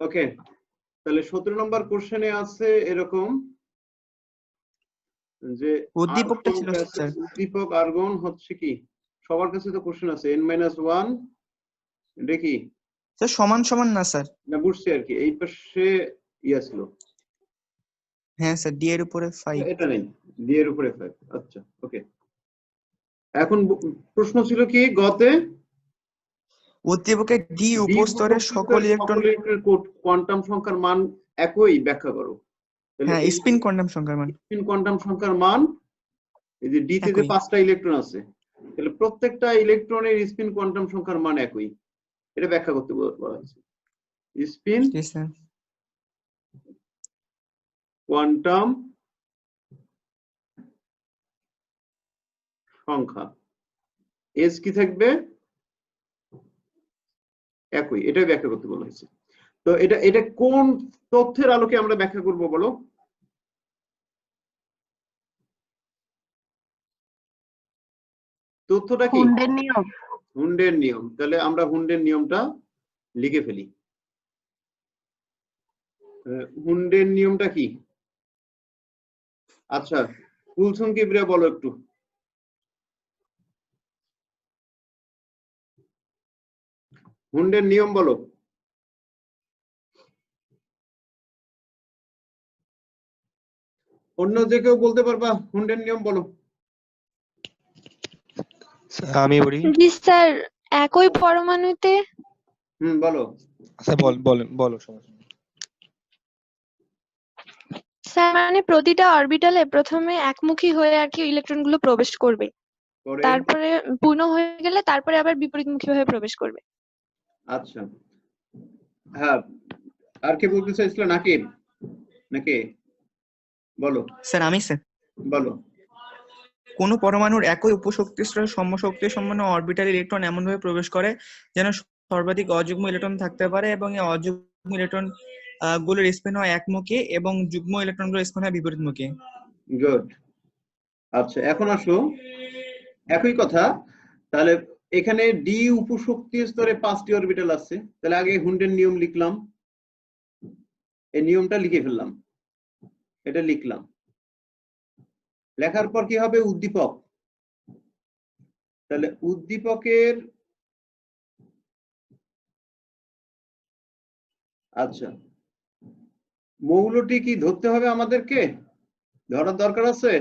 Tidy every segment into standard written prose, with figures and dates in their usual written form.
ওকে, তাহলে 17 নম্বর কোশ্চেনে আছে এরকম যে উদ্দীপকটা ছিল স্যার। উদ্দীপক আর্গন হচ্ছে কি, সবার কাছে তো কোশ্চেন আছে n-1 দেখি স্যার সমান সমান না স্যার? না, বুঝছি আর কি, এই পাশে ইয়া ছিল। হ্যাঁ স্যার, ডি এর উপরে 5। এটা নেই, ডি এর উপরে 5। আচ্ছা ওকে, এখন প্রশ্ন ছিল কি গতে উদ্দীপকে ডি উপস্তরের সকল ইলেকট্রন। কোয়ান্টাম সংখ্যার মান একই ব্যাখ্যা করো। হ্যাঁ, স্পিন কোয়ান্টাম সংখ্যার মান। স্পিন কোয়ান্টাম সংখ্যার মান, এই যে ডি তে যে 5টা ইলেকট্রন আছে, তাহলে প্রত্যেকটা ইলেকট্রনের স্পিন কোয়ান্টাম সংখ্যার মান একই, এটা ব্যাখ্যা করতে বলা হয়েছে। স্পিন কোয়ান্টাম সংখ্যা এস কি থাকবে, একই, এটাই ব্যাখ্যা করতে বলা হয়েছে। তো এটা কোন তথ্যের আলোকে আমরা ব্যাখ্যা করব বলো? তথ্যটা কি? হুন্ডের নিয়ম। হুন্ডের নিয়ম। তাহলে আমরা হুন্ডের নিয়মটা লিখে ফেলি। হুন্ডের নিয়মটা কি? আচ্ছা, কুলসুম কিবরিয়া বলো একটু। হুন্ডের নিয়ম বলো। অন্য যে কেউ বলতে পারবা? হুন্ডের নিয়ম বলো। আমি বলি। জি স্যার, একই পরমাণুতে। বলো। আচ্ছা বলো সমস্যা নেই। স্যার মানে প্রতিটা অরবিটালে প্রথমে একমুখী হয়ে আর কি ইলেকট্রন গুলো প্রবেশ করবে, তারপরে পূর্ণ হয়ে গেলে তারপরে আবার বিপরীতমুখী হয়ে প্রবেশ করবে। আচ্ছা, হ্যাঁ, আর কে বলতে চাইছিল? নাকি বলো। স্যার আমি স্যার বলো। কোন পরমাণুর একই উপশক্তি স্তরে সমশক্তি সম্পন্ন অরবিটাল ইলেকট্রন এমনভাবে প্রবেশ করে যেন সর্বাধিক অযুগ্ম ইলেকট্রন থাকতে পারে এবং এই অযুগ্ম ইলেকট্রন গুলোর স্পিন হয় একমুখী এবং যুগ্ম ইলেকট্রনগুলোর স্পিন হয় বিপরীতমুখী। গুড। আচ্ছা, এখন আসো একই কথা। তাহলে এখানে ডি উপশক্তি স্তরে 5টি অরবিটাল আছে, তাহলে আগে হুন্ডের নিয়ম লিখলাম, এই নিয়মটা লিখে ফেললাম, এটা লিখলাম। লেখার পর কি হবে? উদ্দীপক। তাহলে উদ্দীপকের, আচ্ছা, মৌলটি কি ধরতে হবে আমাদেরকে? ধরার দরকার আছে?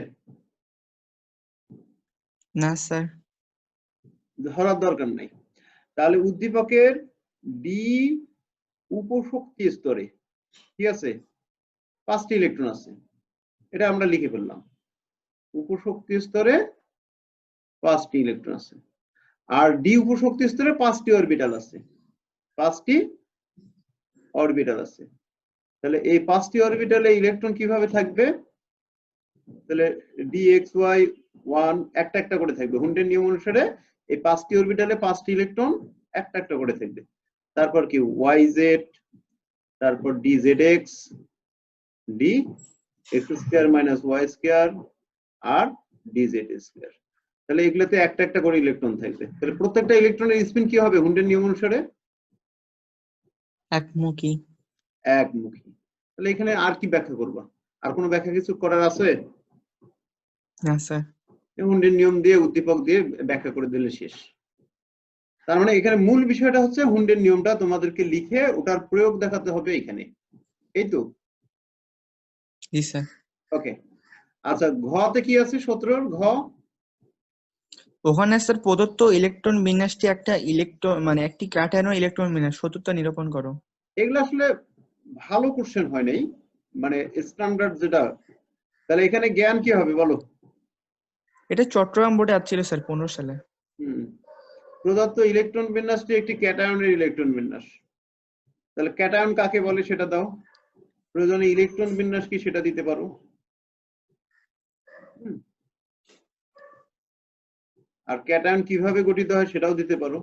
না স্যার, ধরার দরকার নাই। তাহলে উদ্দীপকের ডি উপশক্তি স্তরে ঠিক আছে 5টি ইলেকট্রন আছে, এটা আমরা লিখে ফেললাম। উপশক্তি স্তরে 5টি ইলেকট্রন আছে, আর ডি উপশক্তি স্তরে 5টি অরবিটাল আছে, 5টি অরবিটাল আছে। তাহলে এই 5টি অরবিটালে ইলেকট্রন কিভাবে থাকবে? তাহলে dxy1 একটা একটা করে থাকবে। হুন্ডের নিয়ম অনুসারে এই 5টি অরবিটালে 5টি ইলেকট্রন একটা একটা করে থাকবে। তারপর কি yz, তারপর dzx, dx² - y² আর dz²। তাহলে এগুলোতে একটা একটা করে ইলেকট্রন থাকবে। তাহলে প্রত্যেকটা ইলেকট্রনের স্পিন কি হবে হুন্ডের নিয়ম অনুসারে? একমুখী। একমুখী। তাহলে এখানে আর কি ব্যাখ্যা করবা? আর কোনো ব্যাখ্যা কিছু করার আছে? না স্যার। হুন্ডের নিয়ম দিয়ে উদ্দীপক দিয়ে ব্যাখ্যা করে দিলে শেষ। তার মানে এখানে মূল বিষয়টা হচ্ছে হুন্ডের নিয়মটা তোমাদেরকে লিখে ওটার প্রয়োগ দেখাতে হবে এখানে, এই তো? জি স্যার। ওকে, আচ্ছা, ঘতে কি আছে 17 ঘ? ওখানে স্যার প্রদত্ত ইলেকট্রন বিন্যাসটি একটা ইলেকট্রন মানে একটি ক্যাটায়নের ইলেকট্রন বিন্যাস সত্যতা নিরূপণ করো। এগুলো আসলে ভালো কোশ্চেন হয় নাই, মানে স্ট্যান্ডার্ড যেটা। তাহলে এখানে জ্ঞান কি হবে বলো? এটা চট্টগ্রাম বোর্ডে আসছিল স্যার 15 সালে। প্রদত্ত ইলেকট্রন বিন্যাসটি একটি ক্যাটায়নের ইলেকট্রন বিন্যাস। তাহলে ক্যাটায়ন কাকে বলে সেটা দাও, প্রয়োজনে ইলেকট্রন বিন্যাস কি সেটা দিতে পারো। আর ক্যাটায়ন কিভাবে গঠিত হয় সেটাও দিতে পারো।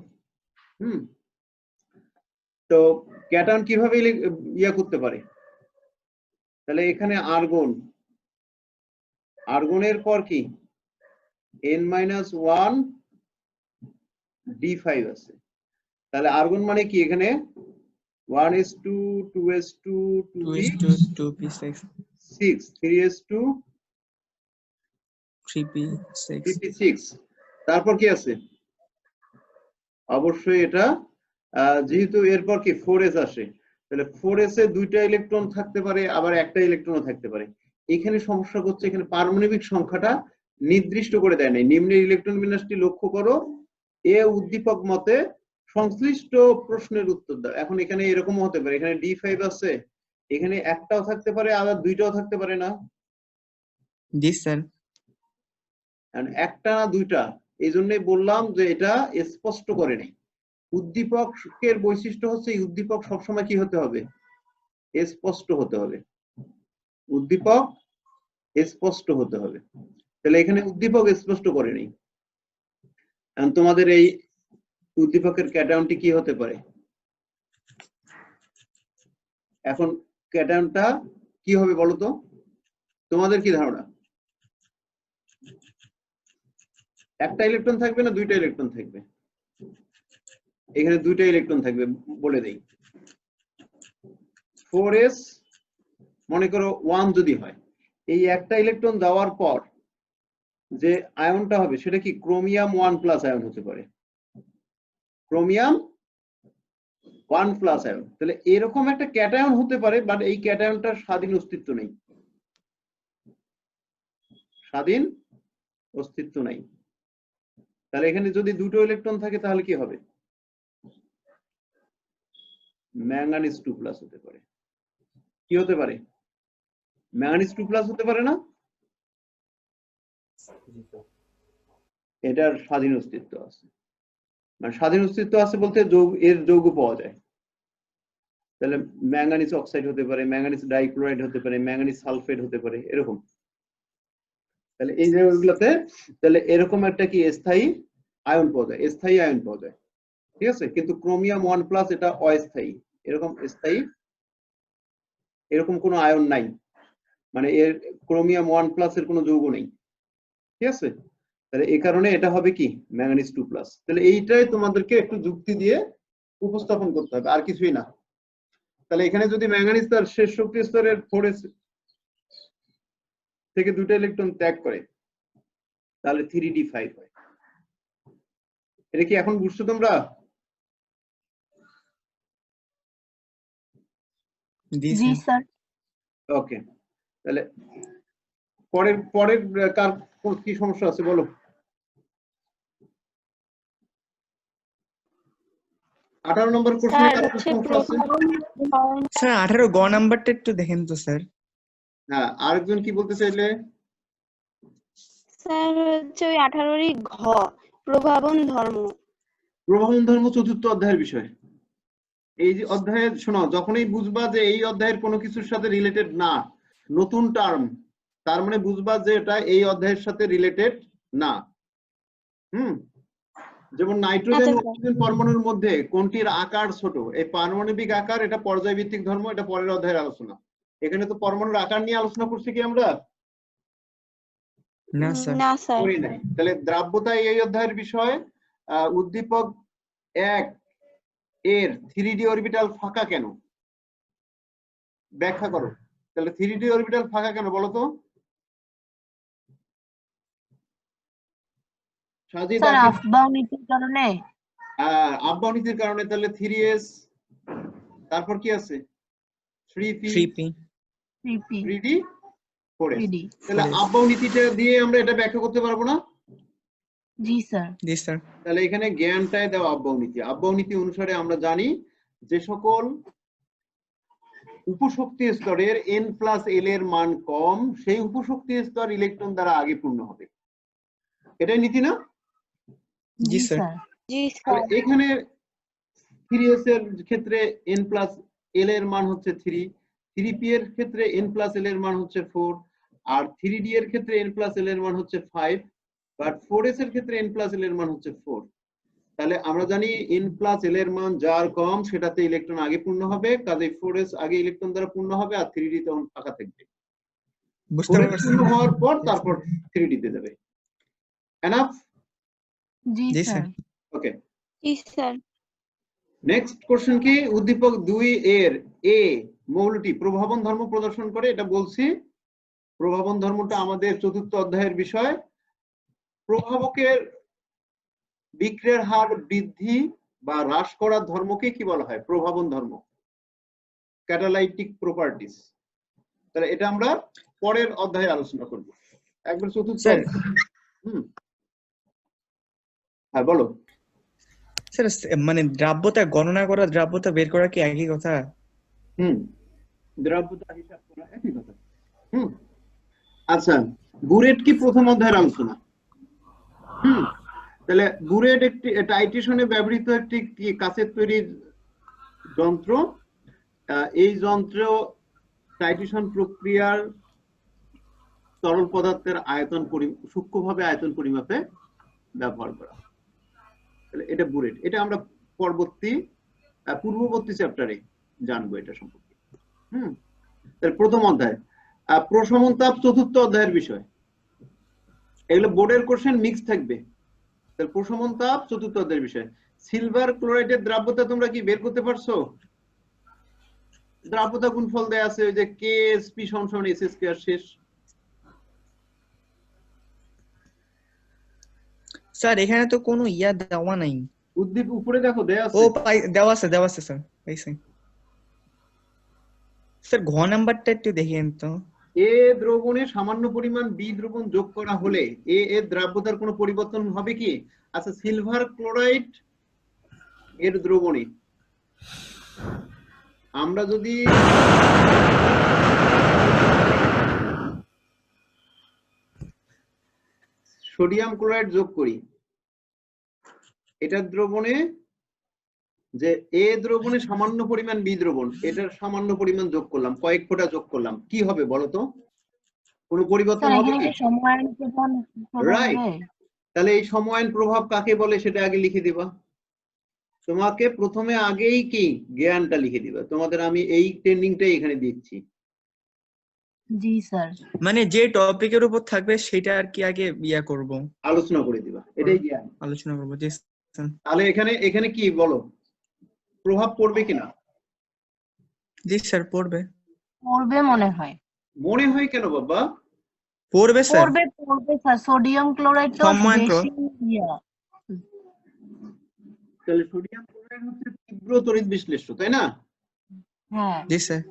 তো ক্যাটায়ন কিভাবে ইয়া করতে পারে? তাহলে এখানে আর্গন, আর্গনের পর কি n-1 d5 আছে। তাহলে আর্গন মানে কি? এখানে 1s2 2s2 2p 2p6 6 3s2 3p6 3p6 তারপর কি আছে অবশ্যই এটা যেহেতু এরপর কি 4s আসে তাহলে 4s এ দুইটা ইলেকট্রন থাকতে পারে আবার একটা ইলেকট্রনও থাকতে পারে এখানে সমস্যা হচ্ছে এখানে পারমাণবিক সংখ্যাটা নির্দিষ্ট করে দেয় নাই নিম্নের ইলেকট্রন বিন্যাসটি লক্ষ্য করো এ উদ্দীপক মতে সংশ্লিষ্ট প্রশ্নের উত্তর দাও এখন এখানে এরকম হতে পারে এখানে D5 আছে এখানে একটাও থাকতে পারে আবার দুইটাও থাকতে পারে না জি স্যার একটা না দুইটা এই জন্যই বললাম যে এটা স্পষ্ট করে নেই উদ্দীপকের বৈশিষ্ট্য হচ্ছে এই উদ্দীপক সবসময় কি হতে হবে স্পষ্ট হতে হবে উদ্দীপক স্পষ্ট হতে হবে তাহলে এখানে উদ্দীপক স্পষ্ট করে নেই তোমাদের এই উদ্দীপকের ক্যাটায়নটি কি হতে পারে এখন ক্যাটায়নটা কি হবে বলো তো তোমাদের কি ধারণা একটা ইলেকট্রন থাকবে না দুইটা ইলেকট্রন থাকবে এখানে দুইটা ইলেকট্রন থাকবে বলে দেই 4s মনে করো 1 যদি হয় এই একটা ইলেকট্রন দেওয়ার পর যে আয়নটা হবে সেটা কি ক্রোমিয়াম 1+ আয়ন হতে পারে ক্রোমিয়াম 1+ আয়ন তাহলে এরকম একটা ক্যাটায়ন হতে পারে বাট এই ক্যাটায়নটার স্বাধীন অস্তিত্ব নেই স্বাধীন অস্তিত্ব নাই তাহলে এখানে যদি দুটো ইলেকট্রন থাকে তাহলে কি হবে ম্যাঙ্গানিজ 2+ হতে পারে কি হতে পারে ম্যাঙ্গানিজ 2+ হতে পারে না এটার স্বাধীন অস্তিত্ব আছে মানে স্বাধীন অস্তিত্ব আছে বলতে এর যৌগ পাওয়া যায় তাহলে ম্যাঙ্গানিজ অক্সাইড হতে পারে ম্যাঙ্গানিজ ডাইক্লোরাইড হতে পারে ম্যাঙ্গানিজ সালফেট হতে পারে এরকম তাহলে এই জায়গাগুলোতে তাহলে এরকম একটা কি স্থায়ী আয়ন পাওয়া যায় স্থায়ী আয়ন পাওয়া যায় ঠিক আছে কিন্তু ক্রোমিয়াম 1+ এটা অস্থায়ী এরকম স্থায়ী এরকম কোনো আয়ন নাই মানে এর ক্রোমিয়াম 1+ এর কোনো যৌগ নেই ঠিক আছে তাহলে এই কারণে এটা হবে কি ম্যাঙ্গানিজ 2+। তাহলে এইটাই তোমাদেরকে একটু যুক্তি দিয়ে উপস্থাপন করতে হবে আর কিছুই না তাহলে এখানে যদি ম্যাঙ্গানিজ তার শেষ শক্তি স্তরের 4s থেকে দুটো ইলেকট্রন ত্যাগ করে তাহলে 3d5 হয় এটা কি এখন বুঝছো তোমরা জি স্যার ওকে তাহলে পরের পরের কার কি সমস্যা আছে বলো 18 নম্বর প্রশ্নে স্যার কার কি হচ্ছে সমস্যা আছে স্যার 18 গ নাম্বারটা একটু দেখেন তো স্যার হ্যাঁ আরেকজন কি বলতে চাইলে স্যার হচ্ছে ওই 18রই ঘ প্রভাবন ধর্ম প্রভাবন ধর্ম চতুর্থ অধ্যায়ের বিষয় এই যে অধ্যায়ের শোনো যখনই বুঝবা যে এই অধ্যায়ের কোনো কিছুর সাথে রিলেটেড না নতুন টার্ম তার মানে বুঝবা যে এটা এই অধ্যায়ের সাথে রিলেটেড না যেমন নাইট্রোজেন ও অক্সিজেন পরমাণুর মধ্যে কোনটির আকার ছোট এই পারমাণবিক আকার এটা পর্যায়ভিত্তিক ধর্ম এটা পরের অধ্যায়ের আলোচনা এখানে তো পরমাণুর আকার নিয়ে আলোচনা করছি কি আমরা না স্যার না স্যার করি নাই তাহলে দ্রাব্যতা এই অধ্যায়ের বিষয় উদ্দীপক 1 এর 3d অরবিটাল ফাঁকা কেন ব্যাখ্যা করো তাহলে 3d অরবিটাল ফাঁকা কেন বলো তো সাজিদ স্যার আফবাউ নীতির কারণে আফবাউ নীতির কারণে তাহলে 3s তারপর কি আছে 3p 3d 4s তাহলে আফবাউ নীতিটা দিয়ে আমরা এটা ব্যাখ্যা করতে পারবো না জি স্যার তাহলে এখানে জ্ঞানটাই দেওয়া আফবাউ নীতি অনুসারে আমরা জানি যে সকল উপশক্তি স্তরের n+l এর মান কম সেই উপশক্তি স্তর ইলেকট্রন দ্বারা আগে পূর্ণ হবে এটাই নীতি না জি স্যার জি স্যার এখানে 3s এর ক্ষেত্রে n+l এর মান হচ্ছে 3 3p এর ক্ষেত্রে n+l এর মান হচ্ছে 4 আর 3d এর ক্ষেত্রে n+l এর মান হচ্ছে 5 বাট 4s এর ক্ষেত্রে n+l এর মান হচ্ছে 4 তাহলে আমরা জানি n+l এর মান যার কম সেটাতে ইলেকট্রন আগে পূর্ণ হবে কাজেই 4s আগে ইলেকট্রন দ্বারা পূর্ণ হবে আর 3d তখন ফাঁকা থাকবে বুঝতে পারছি পূর্ণ হওয়ার পর তারপর 3d তে যাবে এনাফ জি স্যার ওকে জি স্যার নেক্সট কোশ্চেন কি, উদ্দীপক 2 এর এ মৌলটি প্রভাবন ধর্ম প্রদর্শন করে, এটা বলছি। প্রভাবন ধর্মটা আমাদের চতুর্থ অধ্যায়ের বিষয়। প্রভাবকের বিক্রিয়ার হার বৃদ্ধি বা হ্রাস করার ধর্মকে কি বলা হয়? প্রভাবন ধর্ম, ক্যাটালাইটিক প্রপার্টিস। তাহলে এটা আমরা পরের অধ্যায়ে আলোচনা করব, একবার চতুর্থ স্যার হ্যাঁ বলো। স্যার মানে দ্রাব্যতা গণনা করা, দ্রাব্যতা বের করা কি একই কথা? দ্রাব্যতা হিসাব করা একই কথা। আচ্ছা, বুরেট কি প্রথম অধ্যায়ের আলোচনা। তাহলে বুরেট একটি টাইট্রেশনে ব্যবহৃত একটি কাচের তৈরি যন্ত্র। এই যন্ত্র টাইট্রেশন প্রক্রিয়ার তরল পদার্থের আয়তন সূক্ষ্মভাবে আয়তন পরিমাপে ব্যবহার করা। তাহলে এটা বুরেট, এটা আমরা পূর্ববর্তী চ্যাপ্টারে জানবো এটা সম্পর্কে। তাহলে প্রথম অধ্যায়। প্রশমন তাপ চতুর্থ অধ্যায়ের বিষয়। এগুলো বোর্ডের কোশ্চেন মিক্স থাকবে। তাহলে প্রশমন তাপ চতুর্থ অধ্যায়ের বিষয়। সিলভার ক্লোরাইডের দ্রাব্যতা তোমরা কি বের করতে পারছো? দ্রাব্যতা গুণফল দেয়া আছে, ওই যে KSP সমান SS স্কয়ার শেষ। স্যার এখানে তো কোনো ইয়া দেওয়া নাই। উদ্দীপ উপরে দেখো দেয়া আছে। ও দেওয়া আছে স্যার, পাইছি। স্যার ঘ নাম্বারটা একটু দেখিয়েন তো। এ দ্রবণে সামান্য পরিমাণ বি দ্রবণ যোগ করা হলে এর দ্রাব্যতার কোনো পরিবর্তন হবে কি? আচ্ছা, সিলভার ক্লোরাইড এর দ্রবণে আমরা যদি সোডিয়াম ক্লোরাইড যোগ করি, এটার দ্রবণে যে এ দ্রবণে সামান্য পরিমাণ বি দ্রবণ, এটার সামান্য পরিমাণ যোগ করলাম, কয়েক ফোঁটা যোগ করলাম, কি হবে বলতো? কোনো পরিবর্তন হবে কি? রাইট। তাহলে এই সময়ায়ন প্রভাব কাকে বলে সেটা আগে লিখে দিবা। তোমাকে প্রথমে আগেই কি জ্ঞানটা লিখে দিবা। তোমাদের আমি এই ট্রেনিংটাই এখানে দিচ্ছি। জি স্যার। মানে যে টপিকের উপর থাকবে সেটা আর কি আগে ইয়া করব, আলোচনা করে দিবা, এটাই জ্ঞান। আলোচনা করব। জি স্যার। তাহলে এখানে কি বলো, প্রভাব পড়বে কিনা? জি স্যার পড়বে। পড়বে মনে হয়। মনে হয় কেন বাবা? পড়বে স্যার। পড়বে স্যার। সোডিয়াম ক্লোরাইড তো বেশি ইয়া। তাহলে সোডিয়াম ক্লোরাইড হচ্ছে তীব্র তড়িৎ বিশ্লেষ্য, তাই না? হ্যাঁ জি স্যার।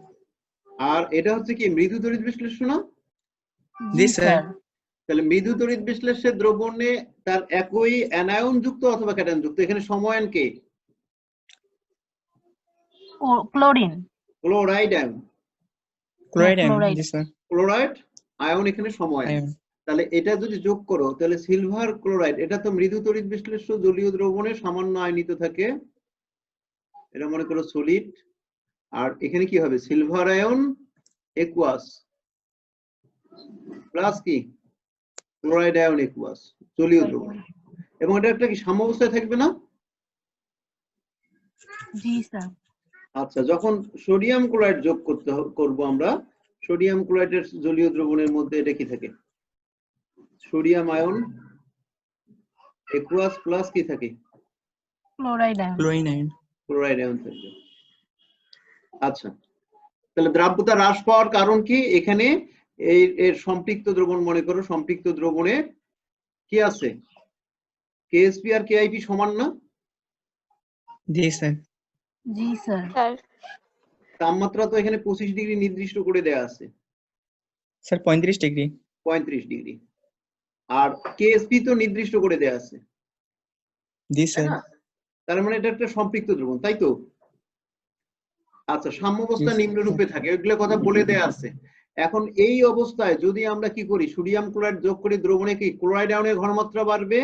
আর এটা হচ্ছে কি মৃদু তড়িৎ বিশ্লেষ্য না? জি স্যার। তাহলে মৃদু তড়িৎ বিশ্লেষ্যের দ্রবণে তার একই অ্যানায়ন যুক্ত অথবা ক্যাটায়ন যুক্ত, এখানে সময়ায়ন কে? Chlorine. Chloride ion. Chloride ion. জি স্যার। ক্লোরাইড আয়ন এখানে সময়ায়ন। তাহলে এটা যদি যোগ করো তাহলে সিলভার ক্লোরাইড, এটা তো মৃদু তড়িৎ বিশ্লেষ্য জলীয় দ্রবণে সামান্য আয়নিত থাকে, এটা মনে করো সলিড। আর এখানে কি হবে? সিলভার আয়ন একুয়াস প্লাস কি ক্লোরাইড আয়ন একুয়াস জলীয় দ্রবণ। এবং এটা একটা কি সাম্যাবস্থায় থাকবে না? জি স্যার। আচ্ছা, যখন সোডিয়াম ক্লোরাইড যোগ করব আমরা, সোডিয়াম ক্লোরাইডের জলীয় দ্রবণের মধ্যে এটা কি থাকে? সোডিয়াম আয়ন একুয়াস প্লাস কি থাকে? Chloride ion. ক্লোরাইড আয়ন থাকবে। আচ্ছা, তাহলে দ্রাব্যতা হ্রাস পাওয়ার কারণ কি? এখানে এর সম্পৃক্ত দ্রবণ, মনে করো সম্পৃক্ত দ্রবণে কি আছে? KSP আর KIP সমান না? জি স্যার। জি স্যার। তাপমাত্রা তো এখানে 25 ডিগ্রি নির্দিষ্ট করে দেয়া আছে। Sir 35 degree. 35 ডিগ্রি। আর KSP তো নির্দিষ্ট করে দেয়া আছে। জি স্যার। তার মানে এটা একটা সম্পৃক্ত দ্রবণ, তাই তো? আচ্ছা, সাম্যাবস্থা নিম্নরূপে থাকে, এগুলো কথা বলে দেয়া আছে। এখন এই অবস্থায় যদি আমরা কি করি, সোডিয়াম ক্লোরাইড যোগ করি দ্রবণে, কি ক্লোরাইড আয়নের ঘনমাত্রা বাড়বে?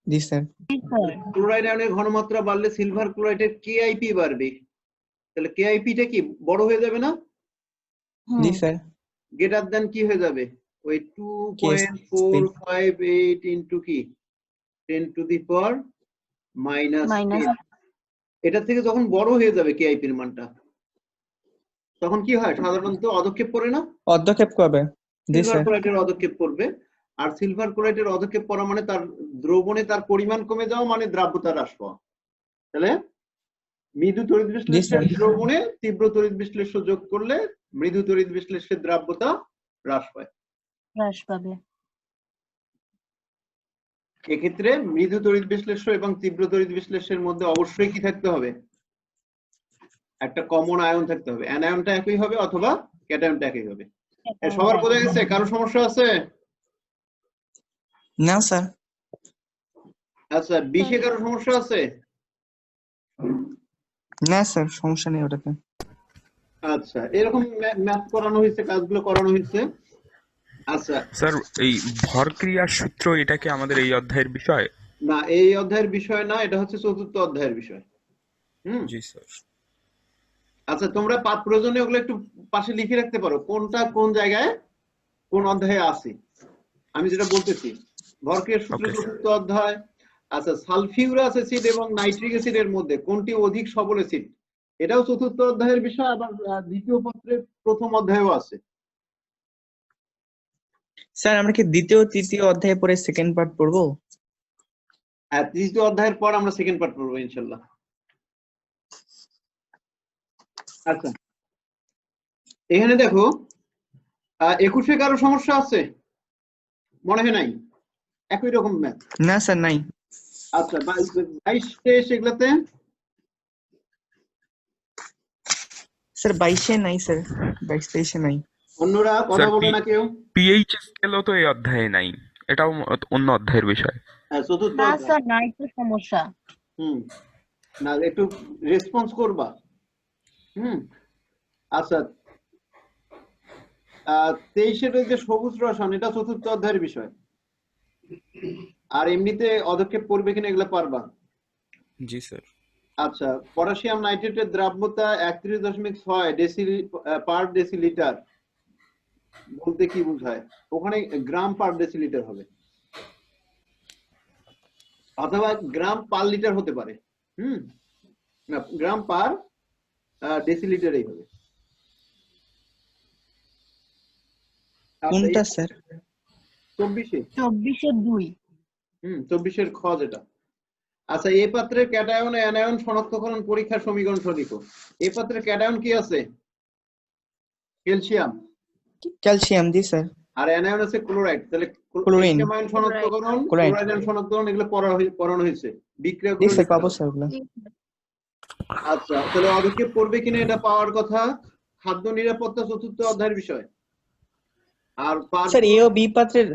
জি স্যার। ক্লোরাইড আয়নের ঘনমাত্রা বাড়লে সিলভার ক্লোরাইডের KIP বাড়বে। তাহলে KIP টা কি বড় হয়ে যাবে না? জি স্যার। গ্রেটার দ্যান কি হয়ে যাবে? ওই 2.458 ইনটু কি 10 টু দি পাওয়ার -10। এটা থেকে যখন বড় হয়ে যাবে KIP এর মানটা, তখন কি হয়? সাধারণত অধক্ষেপ পড়ে না? অধক্ষেপ করবে। জি সিলভার স্যার। ক্লোরাইডের অধক্ষেপ পড়বে। আর সিলভার ক্লোরাইডের অধক্ষেপ পড়া মানে তার দ্রবণে তার পরিমাণ কমে যাওয়া, মানে দ্রাব্যতা হ্রাস পাওয়া। তাহলে মৃদু তড়িৎ জি বিশ্লেষ্যের স্যার। দ্রবণে তীব্র তড়িৎ বিশ্লেষ্য যোগ করলে মৃদু তড়িৎ বিশ্লেষ্যের দ্রাব্যতা হ্রাস পায়। হ্রাস পাবে। এক্ষেত্রে মৃদু তড়িৎ বিশ্লেষ্য এবং তীব্র তড়িৎ বিশ্লেষ্যের মধ্যে অবশ্যই কি থাকতে হবে? একটা কমন আয়ন থাকতে হবে। অ্যানায়নটা একই হবে অথবা ক্যাটায়নটা একই হবে। সবার বোঝা গেছে? কারো সমস্যা আছে? না স্যার। আচ্ছা, বিশে কারো সমস্যা আছে? না স্যার, সমস্যা নেই ওটাতে। আচ্ছা, এরকম ম্যাথ করানো হয়েছে, কাজগুলো করানো হয়েছে। আচ্ছা স্যার, এই ভরক্রিয়ার সূত্র এটা কি আমাদের এই অধ্যায়ের বিষয়? না, এই অধ্যায়ের বিষয় না, এটা হচ্ছে চতুর্থ অধ্যায়ের বিষয়। জি স্যার। আচ্ছা, তোমরা প্রয়োজনে ওগুলো একটু পাশে লিখে রাখতে পারো, কোনটা কোন জায়গায় কোন অধ্যায়ে আছে। আমি যেটা বলতেছি, ভরক্রিয়ার সূত্র Okay, sir. চতুর্থ অধ্যায়। আচ্ছা, সালফিউরাস অ্যাসিড এবং নাইট্রিক অ্যাসিডের মধ্যে কোনটি অধিক সবল অ্যাসিড, এটাও চতুর্থ অধ্যায়ের বিষয়। আবার দ্বিতীয় পত্রের প্রথম অধ্যায়েও আছে। স্যার আমরা কি দ্বিতীয় তৃতীয় অধ্যায়ে পরে সেকেন্ড পার্ট পড়বো? হ্যাঁ, তৃতীয় অধ্যায়ের পর আমরা সেকেন্ড পার্ট পড়বো ইনশাল্লাহ। আচ্ছা, এখানে দেখো 21-এ কারো সমস্যা আছে? মনে হয় নাই, একই রকম ম্যাথ। না স্যার, নাই। আচ্ছা, 22-23 এগুলাতে স্যার 22-এ নাই স্যার, 22-23-এ নাই। অন্যরা কথা স্যার, বলে না কেউ? পিএইচ স্কেলও তো এই অধ্যায়ে নাই, এটাও অন্য অধ্যায়ের বিষয়। হ্যাঁ, চতুর্থ না অধ্যায়। স্যার, নাই তো সমস্যা। না, একটু রেসপন্স করবা। আচ্ছা, 23-এর যে সবুজ রসায়ন, এটা চতুর্থ অধ্যায়ের বিষয়। আর এমনিতে অদক্ষেপ পড়বে কিনা এগুলা পারবা? জি স্যার। আচ্ছা, পটাশিয়াম নাইট্রেটের দ্রাব্যতা 31.6 পার ডেসিলিটার বলতে কি বোঝায়? ওখানে গ্রাম পার ডেসিলিটার হবে, অথবা গ্রাম পার লিটার হতে পারে। না, গ্রাম পার ডেসিলিটারই হবে। কোনটা স্যার? 24-এ 24-এর 2। 24-এর খ যেটা। আচ্ছা, এই পাত্রের ক্যাটায়ন অ্যানায়ন শনাক্তকরণ পরীক্ষার সমীকরণ লিখো। এই পাত্রের ক্যাটায়ন কি আছে? ক্যালসিয়াম। ক্যালসিয়াম, জি স্যার। আর অ্যানায়ন আছে ক্লোরাইড। তাহলে ক্লোরিন। ক্যালসিয়াম আয়ন শনাক্তকরণ, ক্লোরাইড। ক্লোরাইড আয়ন শনাক্তকরণ, এগুলো পড়ানো হয়েছে। জি বিক্রিয়াগুলো স্যার, পাবো স্যার ওগুলো। আচ্ছা, তাহলে অদক্ষেপ পড়বে কিনা এটা পাওয়ার কথা। খাদ্য নিরাপত্তা চতুর্থ অধ্যায়ের বিষয়। আর স্যার এ ও বি পাত্রের,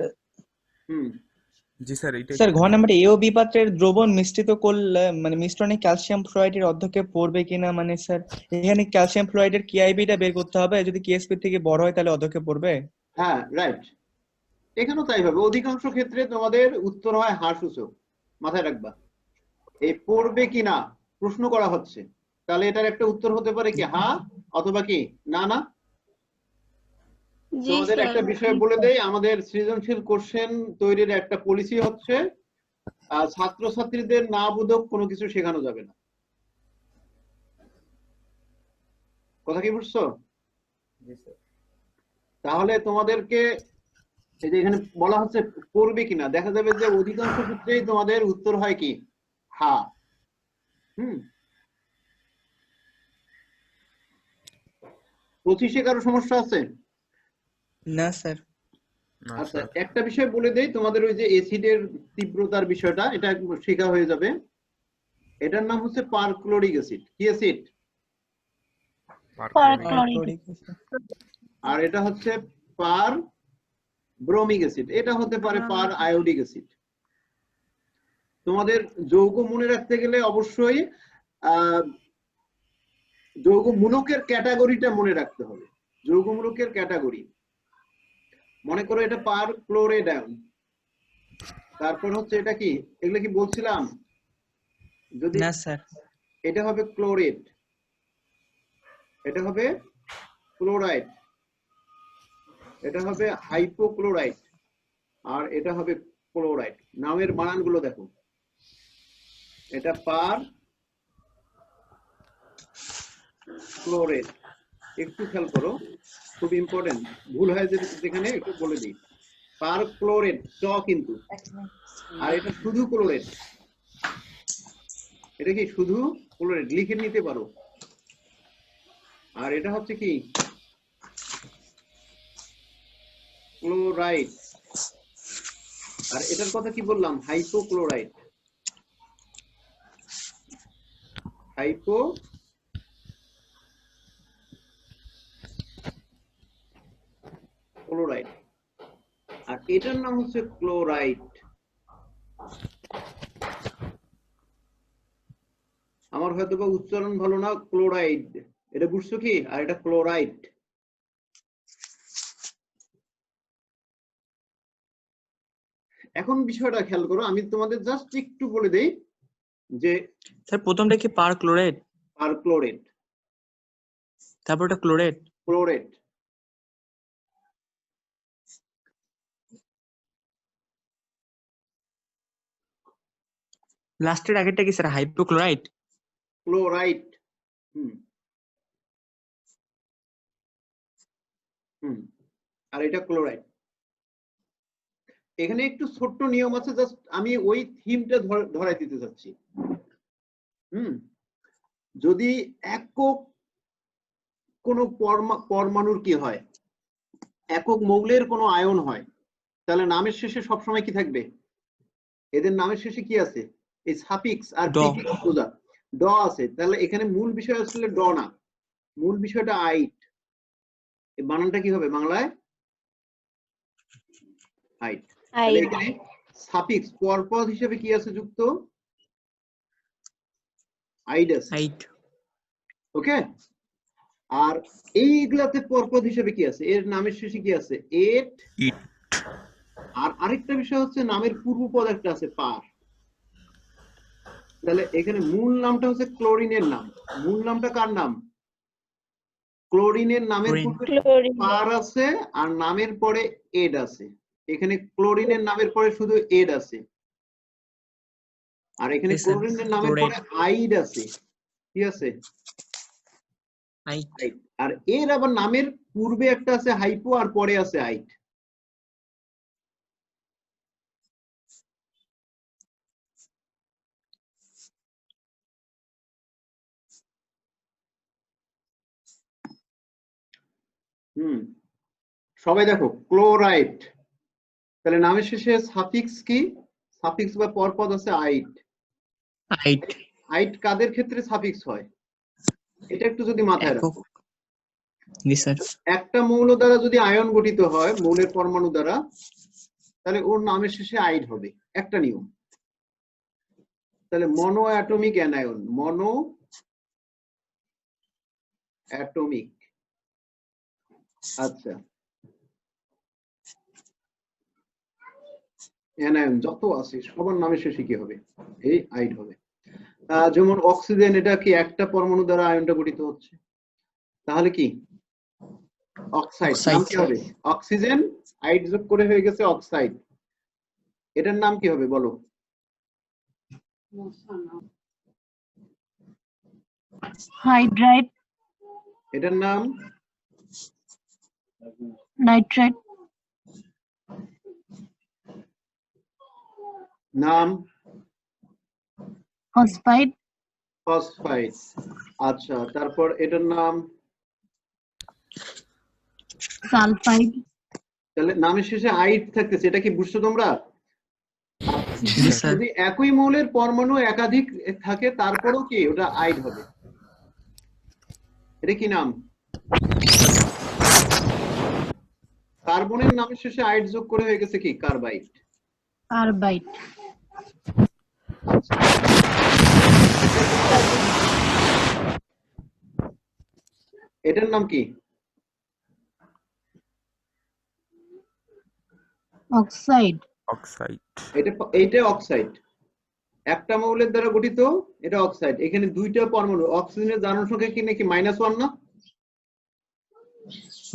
জি স্যার, এইটা স্যার ঘ নাম্বার এ ও বি পাত্রের দ্রবণ মিশ্রিত করলে মানে মিশ্রণে ক্যালসিয়াম ফ্লোরাইডের অধ্যক্ষেপ পড়বে কিনা, মানে স্যার এখানে ক্যালসিয়াম ফ্লোরাইডের কিআইবিটা বের করতে হবে, যদি কিএসপি থেকে বড় হয় তাহলে অধ্যক্ষেপ পড়বে। হ্যাঁ, রাইট, এখানেও তাই হবে। অধিকাংশ ক্ষেত্রে তোমাদের উত্তর হয় হ্যাঁ সূচক, মাথায় রাখবা। এই পড়বে কিনা প্রশ্ন করা হচ্ছে, তাহলে এটার একটা উত্তর হতে পারে কি হ্যাঁ অথবা কি না। না, জি তোমাদের স্যার। একটা বিষয় বলে দেই, আমাদের সৃজনশীল কোশ্চেন তৈরির একটা পলিসি হচ্ছে ছাত্রছাত্রীদের না বোধক কোনো কিছু শেখানো যাবে না। কথা কি বুঝছো? তাহলে তোমাদেরকে এই যে এখানে বলা হচ্ছে পড়বে কিনা, দেখা যাবে যে অধিকাংশ ক্ষেত্রেই তোমাদের উত্তর হয় কি হ্যাঁ। 25-এ কারো সমস্যা আছে? না স্যার। আচ্ছা, একটা বিষয় বলে দেই, তোমাদের ওই যে অ্যাসিডের তীব্রতার বিষয়টা, এটা শেখা হয়ে যাবে। এটার নাম হচ্ছে পারক্লোরিক অ্যাসিড। কি অ্যাসিড? পারক্লোরিক। আর এটা হচ্ছে পার ব্রোমিক অ্যাসিড, এটা হতে পারে পার আয়োডিক অ্যাসিড। তোমাদের যৌগ মনে রাখতে গেলে অবশ্যই যৌগ মূলকের ক্যাটাগরিটা মনে রাখতে হবে। যৌগ মূলকের ক্যাটাগরি মনে করো, এটা পার ক্লোরাইড আয়ন। তারপর হচ্ছে এটা কি, এগুলো কি বলছিলাম? যদি না স্যার। এটা হবে ক্লোরেট, এটা হবে ক্লোরাইড, এটা হবে হাইপোক্লোরাইড, আর এটা হবে ক্লোরাইড। নামের বানানগুলো দেখো, এটা পার ক্লোরেট। একটু খেয়াল করো, খুব ইম্পর্টেন্ট, ভুল হয় যেখানে একটু বলে দিই। পার ক্লোরেট চ কিন্তু, আর এটা শুধু ক্লোরেট। এটা কি শুধু ক্লোরাইড, লিখে নিতে পারো। আর এটা হচ্ছে কি ক্লোরাইড। আর এটার কথা কি বললাম? হাইপোক্লোরাইড। হাইপোক্লোরাইড। আর এটার নাম হচ্ছে ক্লোরাইড। আমার হয়তো বা উচ্চারণ ভালো না, ক্লোরাইড এটা বুঝছো কি? আর এটা ক্লোরাইড। এখন বিষয়টা খেয়াল করো, আমি তোমাদের জাস্ট একটু বলে দেই যে স্যার প্রথমটা কি পার ক্লোরাইড, আর ক্লোরেট, তারপর ওটা ক্লোরেট, ক্লোরেট। লাস্টের আগেরটা কি স্যার হাইপোক্লোরাইড? ক্লোরাইড। আর এটা ক্লোরাইড। এখানে একটু ছোট্ট নিয়ম আছে, জাস্ট আমি ওই থিমটা ধরাই দিতে চাচ্ছি। যদি একক কোন পরমাণুর কি হয়, একক মৌলের কোন আয়ন হয়, তাহলে নামের শেষে সবসময় কি থাকবে? এদের নামের শেষে কি আছে? এই সাফিক্স আর প্রিফিক্স বোঝা, ড আছে। তাহলে এখানে মূল বিষয় আসলে ড না, মূল বিষয়টা আইট। এই বানানটা কি হবে বাংলায়? আইট। তাহলে এখানে সাফিক্স পরপদ হিসেবে কি আছে যুক্ত? আইড আছে। ওকে। আর এইগুলাতে পরপদ হিসেবে কি আছে? এর নামের শেষে কি আছে? এট। আর আরেকটা বিষয় হচ্ছে নামের পূর্বপদ একটা আছে পার। তাহলে এখানে মূল নামটা হচ্ছে ক্লোরিনের নাম। মূল নামটা কার নাম? ক্লোরিনের নামের পূর্বে পার আছে আর নামের পরে এড আছে। এখানে ক্লোরিনের নামের পরে শুধু এড আছে, আর এখানে ক্লোরিনের নামের পরে আইড আছে। কি আছে? আর এর আবার নামের পূর্বে একটা আছে হাইপো আর পরে আছে আইড। সবাই দেখো ক্লোরাইড, তাহলে নামের শেষে সাফিক্স কি? সাফিক্স বা পরপদ আছে আইড। আইড কাদের ক্ষেত্রে সাফিক্স হয় এটা একটু যদি মাথায় রাখো। একটা মৌল দ্বারা যদি আয়ন গঠিত হয়, মৌলের পরমাণু দ্বারা, তাহলে ওর নামের শেষে আইড হবে। একটা নিয়ম। তাহলে মনো অ্যাটমিক অ্যানায়ন, মনো অ্যাটমিক। আচ্ছা, অ্যানায়ন যত আছে সবার নামের শেষে কি হবে? এই আইড হবে। যেমন অক্সিজেন, এটা কি একটা পরমাণু দ্বারা আয়নটা গঠিত হচ্ছে, তাহলে কি অক্সাইড। নাম কি হবে? অক্সিজেন আইড যোগ করে হয়ে গেছে অক্সাইড। এটার নাম কি হবে বলো? হাইড্রাইড। এটার নাম নাইট্রাইট। নাম ফসফাইড। ফসফাইড। আচ্ছা, তারপর এটার নাম সালফাইড। তাহলে নামের শেষে আইড থাকতেছে, এটা কি বুঝছো তোমরা? যদি একই মৌলের পরমাণু একাধিক থাকে তারপরেও কি ওটা আইড হবে। এটা কি নাম? কার্বনের নামের শেষে আইড যোগ করে হয়ে গেছে কি কার্বাইড। কার্বাইড। এটার নাম কি? অক্সাইড। এইটা অক্সাইড। একটা মৌলের দ্বারা গঠিত, এটা অক্সাইড। এখানে দুইটা পরমাণু, অক্সিজেনের জারণ সংখ্যা কি নাকি -1 না?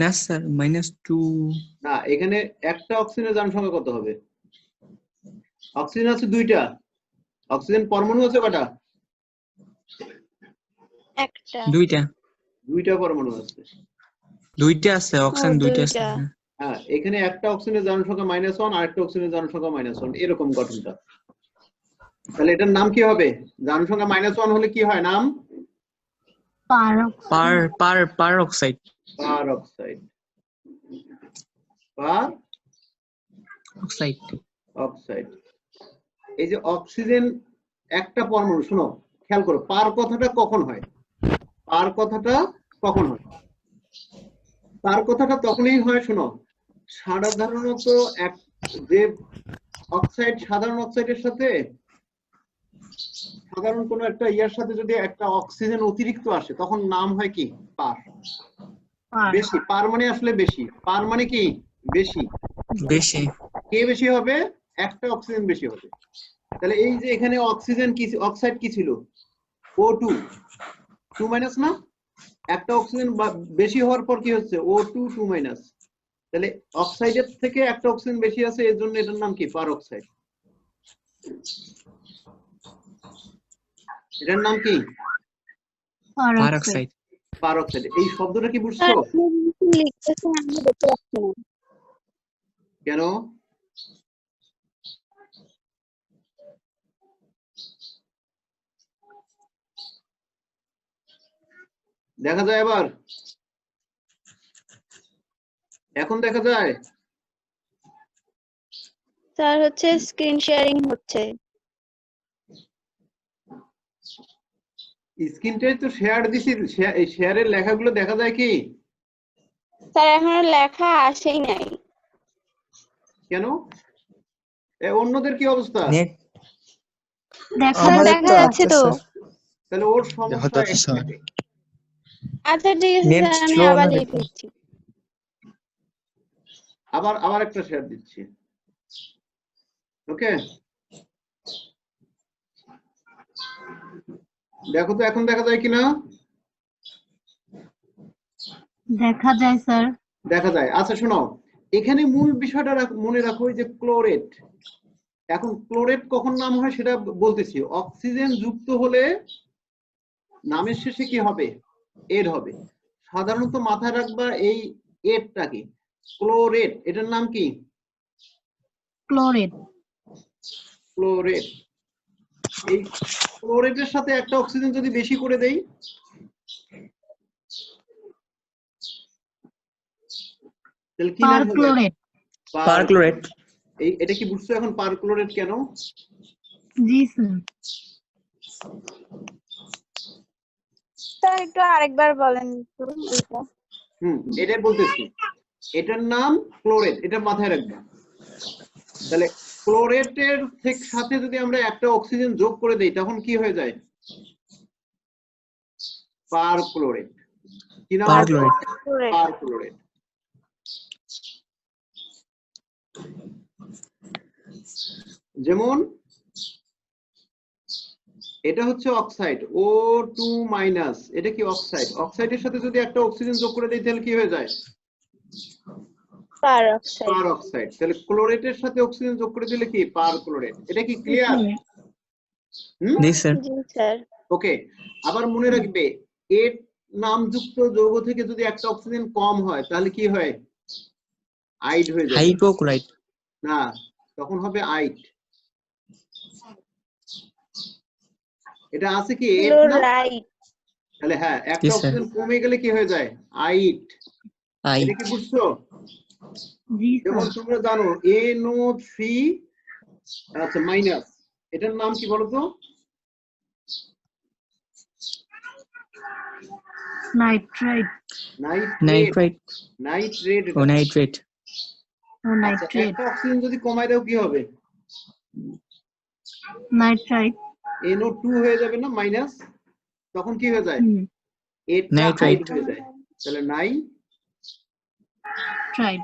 না স্যার -2 না, এখানে একটা অক্সিজেনের জারণ সংখ্যা কত হবে? অক্সিজেন আছে দুইটা, অক্সিজেন পরমাণু আছে কটা? একটা। দুইটা পরমাণু আছে। দুইটা আছে, অক্সিজেন দুইটা আছে। হ্যাঁ, এখানে একটা অক্সিজেনের জারণ সংখ্যা -1 আর একটা অক্সিজেনের জারণ সংখ্যা -1, এরকম গঠনটা। তাহলে এটার নাম কি হবে? ধারণ সংখ্যা -1 হলে কি হয় নাম? পার অক্সাইড। পার অক্সাইড। অক্সাইড। এই যে অক্সিজেন একটা পরমাণু, শোনো খেয়াল করো, পার কথাটা কখন হয়? পার কথাটা কখন হয়? পার কথাটা তখনই হয়, শোনো, সাধারণত এক যে অক্সাইড, সাধারণ অক্সাইডের সাথে সাধারণ কোনো একটা ইয়ার সাথে যদি একটা অক্সিজেন অতিরিক্ত আসে তখন নাম হয় কি? পার। বেশি, পার মানে আসলে বেশি, পার মানে কি? বেশি। কে বেশি হবে? একটা অক্সিজেন বেশি হবে। তাহলে এই যে এখানে অক্সিজেন কি, অক্সাইড কি ছিল? O2, 2 না? একটা অক্সিজেন বেশি হওয়ার পর কি হচ্ছে? O2, 2 তাহলে অক্সাইডের থেকে একটা অক্সিজেন বেশি আছে, এর জন্য এটার নাম কি? পার অক্সাইড। এটার নাম কি? পার অক্সাইড। পার অক্সাইড। এই শব্দটা কি বুঝছো? কেন? দেখা যায় আবার? এখন দেখা যায়? স্যার হচ্ছে স্ক্রিন শেয়ারিং হচ্ছে। স্ক্রিনটাই তো শেয়ার দিছি, এই শেয়ারের লেখাগুলো দেখা যায় কি? স্যার এখনো লেখা আসেই নাই। কেন? অন্যদের কি অবস্থা? স্যার দেখা যাচ্ছে তো। তাহলে ওর সমস্যা এখানে। আচ্ছা ঠিক আছে স্যার, আমি আবার লিখে দিচ্ছি। আবার একটা শেয়ার দিচ্ছি। ওকে, দেখো তো এখন দেখা যায় কিনা? দেখা যায় স্যার। দেখা যায়। আচ্ছা শোনো, এখানে মূল বিষয়টা মনে রাখো, যে ক্লোরেট। এখন ক্লোরেট কখন নাম হয় সেটা বলতেছি। অক্সিজেন যুক্ত হলে নামের শেষে কি হবে? এড হবে। সাধারণত মাথায় রাখবা এই এডটাকে, ক্লোরেট। এটার নাম কি? ক্লোরেট। ক্লোরেট। এই ক্লোরেটের সাথে একটা অক্সিজেন যদি বেশি করে দেই, তাহলে কি নাম হবে? পারক্লোরেট। এটা কি বুঝছো এখন পারক্লোরেট কেন? জি স্যার। স্যার একটু আরেকবার বলেন তো এটা। এটাই বলতেছি, এটার নাম ক্লোরেট, এটা মাথায় রাখবা। তাহলে ক্লোরেটের সাথে যদি আমরা একটা অক্সিজেন যোগ করে দেই তখন কি হয়ে যায়? পারক্লোরেট। কি নাম? পারক্লোরেট। যেমন এটা হচ্ছে অক্সাইড, O2 - এটা কি অক্সাইড? অক্সাইডের সাথে যদি একটা অক্সিজেন যোগ করে দেই তাহলে কি হয়ে যায়? পার অক্সাইড। পার অক্সাইড। তাহলে ক্লোরেটের সাথে অক্সিজেন যোগ করে দিলে কি? পারক্লোরেট। এটা কি ক্লিয়ার? জি স্যার। জি স্যার। ওকে, আবার মনে রাখবে, এর নামযুক্ত যৌগ থেকে যদি একটা অক্সিজেন কম হয় তাহলে কি হয়? আইড হয়ে যাবে। হাইপোক্লোরাইট। না, তখন হবে আইড। এটা আছে কি? ক্লোরাইড। তাহলে হ্যাঁ, একটা অক্সিজেন কমে গেলে কি হয়ে যায়? আইড। এটা কি বুঝছো? যেমন তোমরা জানো NO3, আচ্ছা মাইনাস, এটার নাম কি বলো তো? নাইট্রেট। নাইট্রেট। নাইট্রেট। ও নাইট্রেট। একটা অক্সিজেন যদি কমায় দাও কি হবে? নাইট্রাইট। NO2 হয়ে যাবে না মাইনাস, তখন কি হয়ে যায়? এটা নাইট্রাইট হয়ে যায়। তাহলে ট্রাইট।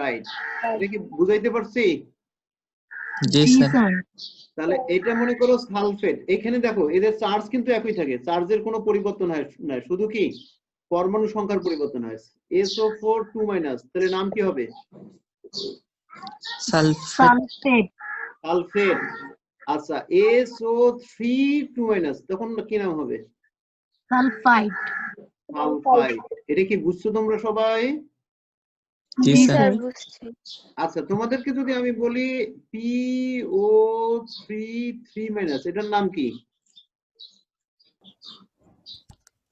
রাইট। এটা কি বুঝাইতে পারছি? জি স্যার। তাহলে এটা মনে করো সালফেট। এখানে দেখো এদের চার্জ কিন্তু একই থাকে, চার্জের কোনো পরিবর্তন হয় না, শুধু কি পরমাণু সংখ্যার পরিবর্তন হয়। SO4 2 তাহলে নাম কি হবে? সালফেট। সালফেট। আচ্ছা SO3 2 তখন কি নাম হবে? সালফাইড। সালফাইড। এটা কি বুঝছো তোমরা সবাই? জি জি স্যার স্যার বুঝছি। আচ্ছা, তোমাদেরকে যদি আমি বলি PO3 এটার নাম কি?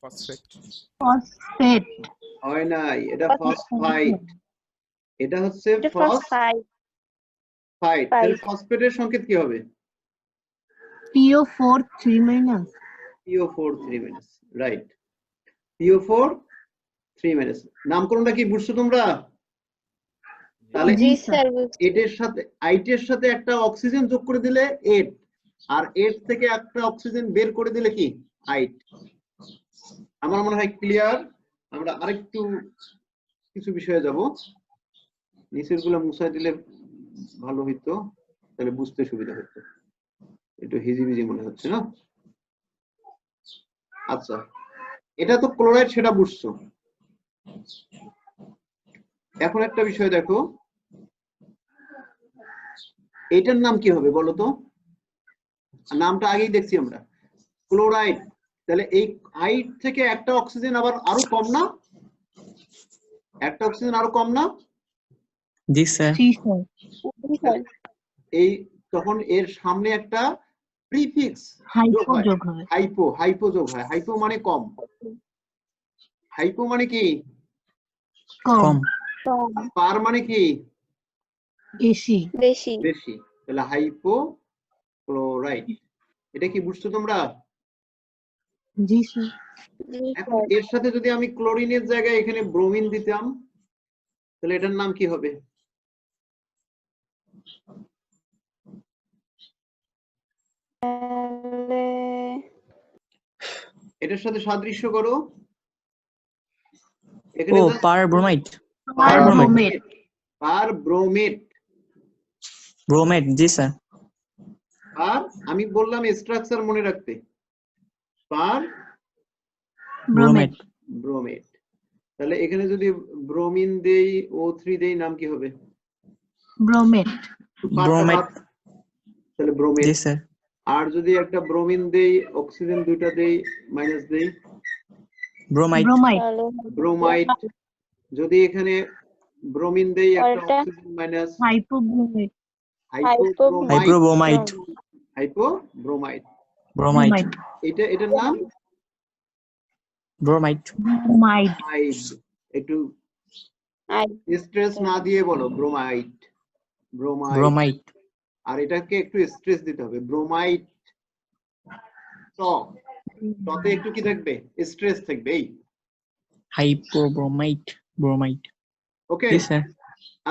ফসফেট। ফসফেট হয় নাই, এটা ফসফাইট। এটা হচ্ছে এটা ফসফাইট। ফসফাইট। তাহলে ফসফেটের সংকেত কি হবে? PO4 3 PO4 3 right. PO4 3 নামকরণটা কি বুঝছো তোমরা? তাহলে জি জি স্যার স্যার বুঝছি। এটার সাথে আইটের সাথে একটা অক্সিজেন যোগ করে দিলে এট, আর এট থেকে একটা অক্সিজেন বের করে দিলে কি আইট। আমার মনে হয় ক্লিয়ার। আমরা আরেকটু কিছু বিষয়ে যাব, নিচের গুলো মুছাই দিলে ভালো হইতো, তাহলে বুঝতে সুবিধা হতো। একটু হিজিবিজি মনে হচ্ছে না? আচ্ছা, এটা তো ক্লোরাইড, সেটা বুঝছো। এখন একটা বিষয় দেখো, এটার নাম কি হবে বলো তো? নামটা আগেই দেখছি আমরা, ক্লোরাইড। তাহলে এই আইট থেকে একটা অক্সিজেন আবার আরো কম না? একটা অক্সিজেন আরো কম না? জি স্যার জি স্যার জি স্যার। এই তখন এর সামনে একটা প্রিফিক্স যোগ হাইপো হয়, যোগ হয় হাইপো যোগ হয়। হাইপো মানে কম, হাইপো মানে কি? কম কম। পার মানে কি? বেশি বেশি। বেশি। তাহলে হাইপো ক্লোরাইড। এটা কি বুঝছো তোমরা? জি স্যার জি এখন স্যার। এর সাথে যদি আমি ক্লোরিনের জায়গায় এখানে ব্রোমিন দিতাম, তাহলে এটার নাম কি হবে? তাহলে এটার সাথে সাদৃশ্য করো। ও এখানে just পার ব্রোমাইড পার bromate। ব্রোমেট, পার ব্রোমেট। ব্রোমেট জি স্যার পার, আমি বললাম স্ট্রাকচার মনে রাখতে, পার ব্রোমেট ব্রোমেট। তাহলে এখানে যদি ব্রোমিন দেই, O3 দেই, নাম কি হবে? ব্রোমেট পারটা ব্রোমেট বাদ, তাহলে ব্রোমেট। জি স্যার আর যদি একটা ব্রোমিন দেই, অক্সিজেন দুইটা দেই, মাইনাস দেই, ব্রোমাইট ব্রোমাইট তাহলে ব্রোমাইট। যদি এখানে ব্রোমিন দেই, একটা পরেরটা অক্সিজেন মাইনাস, হাইপোব্রোমেট হাইপোব্রোমাইট। হাইপ্রোব্রোমাইট হাইপোব্রোমাইট। ব্রোমাইট এটার নাম ব্রোমাইট ব্রোমাইড ব্রোমাইড। একটু আই স্ট্রেস না দিয়ে বলো, ব্রোমাইড, ব্রোমাইড। ব্রোমাইট আর এটাকে একটু স্ট্রেস দিতে হবে, ব্রোমাইড। টতে একটু কি থাকবে? স্ট্রেস থাকবে। এই হাইপ্রোব্রোমাইট ব্রোমাইট ওকে। জি স্যার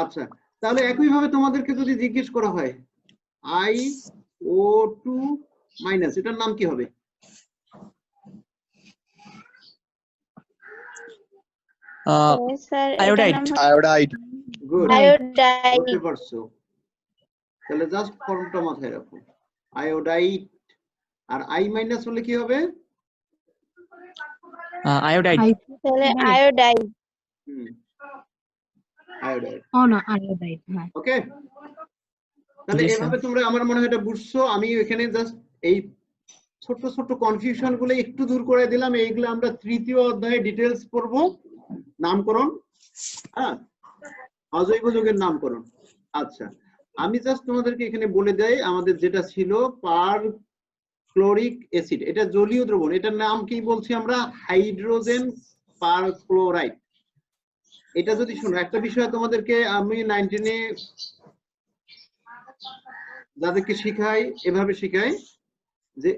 আচ্ছা, তাহলে একই ভাবে তোমাদেরকে যদি জিজ্ঞেস করা হয় IO2 মাইনাস, এটার নাম কি হবে? Sir iodide iodide good, iodide. বলতে পারছো। তাহলে জাস্ট ফর্মটা মাথায় রাখো, আয়োডাইড। আর I মাইনাস হলে কি হবে? আয়োডাইড তাহলে আয়োডাইড। আয়োডাইড। ও না আয়োডাইড হ্যাঁ ওকে, তাহলে জি, স্যার। এভাবে তোমরা, আমার মনে হয় এটা বুঝছো। আমি এখানে জাস্ট এই ছোট ছোট কনফিউশন গুলো একটু দূর করে দিলাম। এইগুলো আমরা তৃতীয় অধ্যায়ে ডিটেলস পড়বো, নামকরণ, হ্যাঁ, অজৈব যৌগের নামকরণ। আচ্ছা, আমি জাস্ট তোমাদেরকে এখানে বলে দেই, আমাদের যেটা ছিল পার ক্লোরিক অ্যাসিড, এটা জলীয় দ্রবণ, এটার নাম কি বলছি আমরা? হাইড্রোজেন পার ক্লোরাইড। এটা যদি শোনো, একটা বিষয় তোমাদেরকে আমি 19-এ যাদেরকে শিখাই, এভাবে শিখাই যে,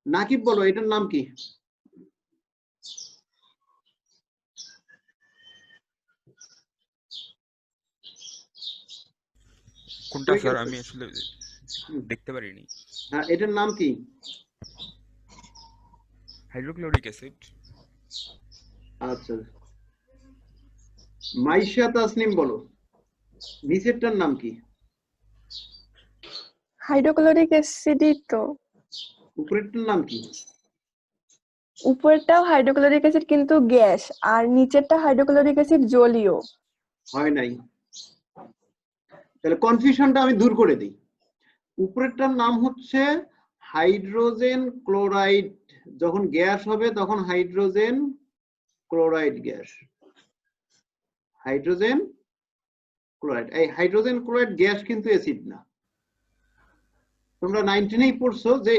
নাকিব বলো এটার নাম কি? কোনটা স্যার? আমি আসলে দেখতে পারিনি। হ্যাঁ, এটার নাম কি? Hydrochloric acid. আচ্ছা, মাইশা তাসনিম বলো নিচেরটার নাম কি? হাইড্রোক্লোরিক অ্যাসিডই তো। উপরেরটার নাম কি? উপরেরটাও হাইড্রোক্লোরিক অ্যাসিড কিন্তু গ্যাস, আর নিচেরটা হাইড্রোক্লোরিক অ্যাসিড জলীয়। হয় নাই, তাহলে কনফিউশনটা আমি দূর করে দিই। উপরেরটার নাম হচ্ছে হাইড্রোজেন ক্লোরাইড, যখন গ্যাস হবে তখন hydrogen chloride gas, hydrogen chloride. এই হাইড্রোজেন ক্লোরাইড গ্যাস কিন্তু অ্যাসিড না। তোমরা 19 পড়ছো যে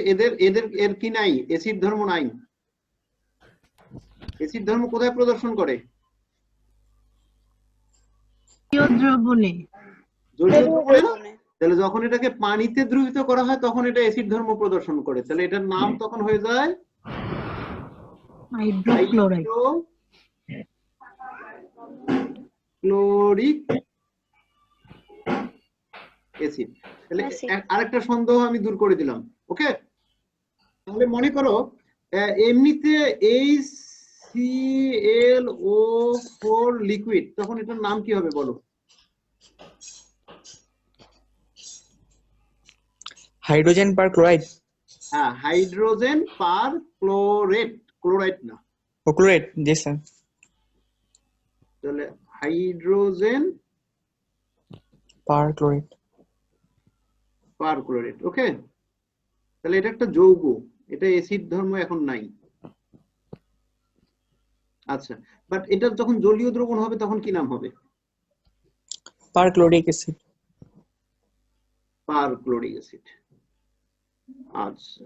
এর কি নাই, অ্যাসিড ধর্ম নাই। অ্যাসিড ধর্ম কোথায় প্রদর্শন করে? জলীয় দ্রবণে। জলীয় দ্রবণে। তাহলে যখন এটাকে পানিতে দ্রবীভূত করা হয় তখন এটা অ্যাসিড ধর্ম প্রদর্শন করে, তাহলে এটার নাম তখন হয়ে যায় হাইড্রোক্লোরাইড। Chloric acid. তাহলে আরেকটা সন্দেহ আমি দূর করে দিলাম। ওকে, তাহলে মনে করো এমনিতে HClO4 লিকুইড, তখন এটার নাম কি হবে বলো? হাইড্রোজেন পার ক্লোরাইড। হ্যাঁ, হাইড্রোজেন পার ক্লোরেট, ক্লোরাইড না। ও ক্লোরাইড, জি স্যার। তাহলে হাইড্রোজেন পার ক্লোরাইড। পার ক্লোরেট। ওকে, তাহলে এটা একটা যৌগ, এটা অ্যাসিড ধর্ম এখন নাই। আচ্ছা, বাট এটা যখন জলীয় দ্রবণ হবে তখন কি নাম হবে? পার ক্লোরিক অ্যাসিড। পার ক্লোরিক অ্যাসিড। আচ্ছা,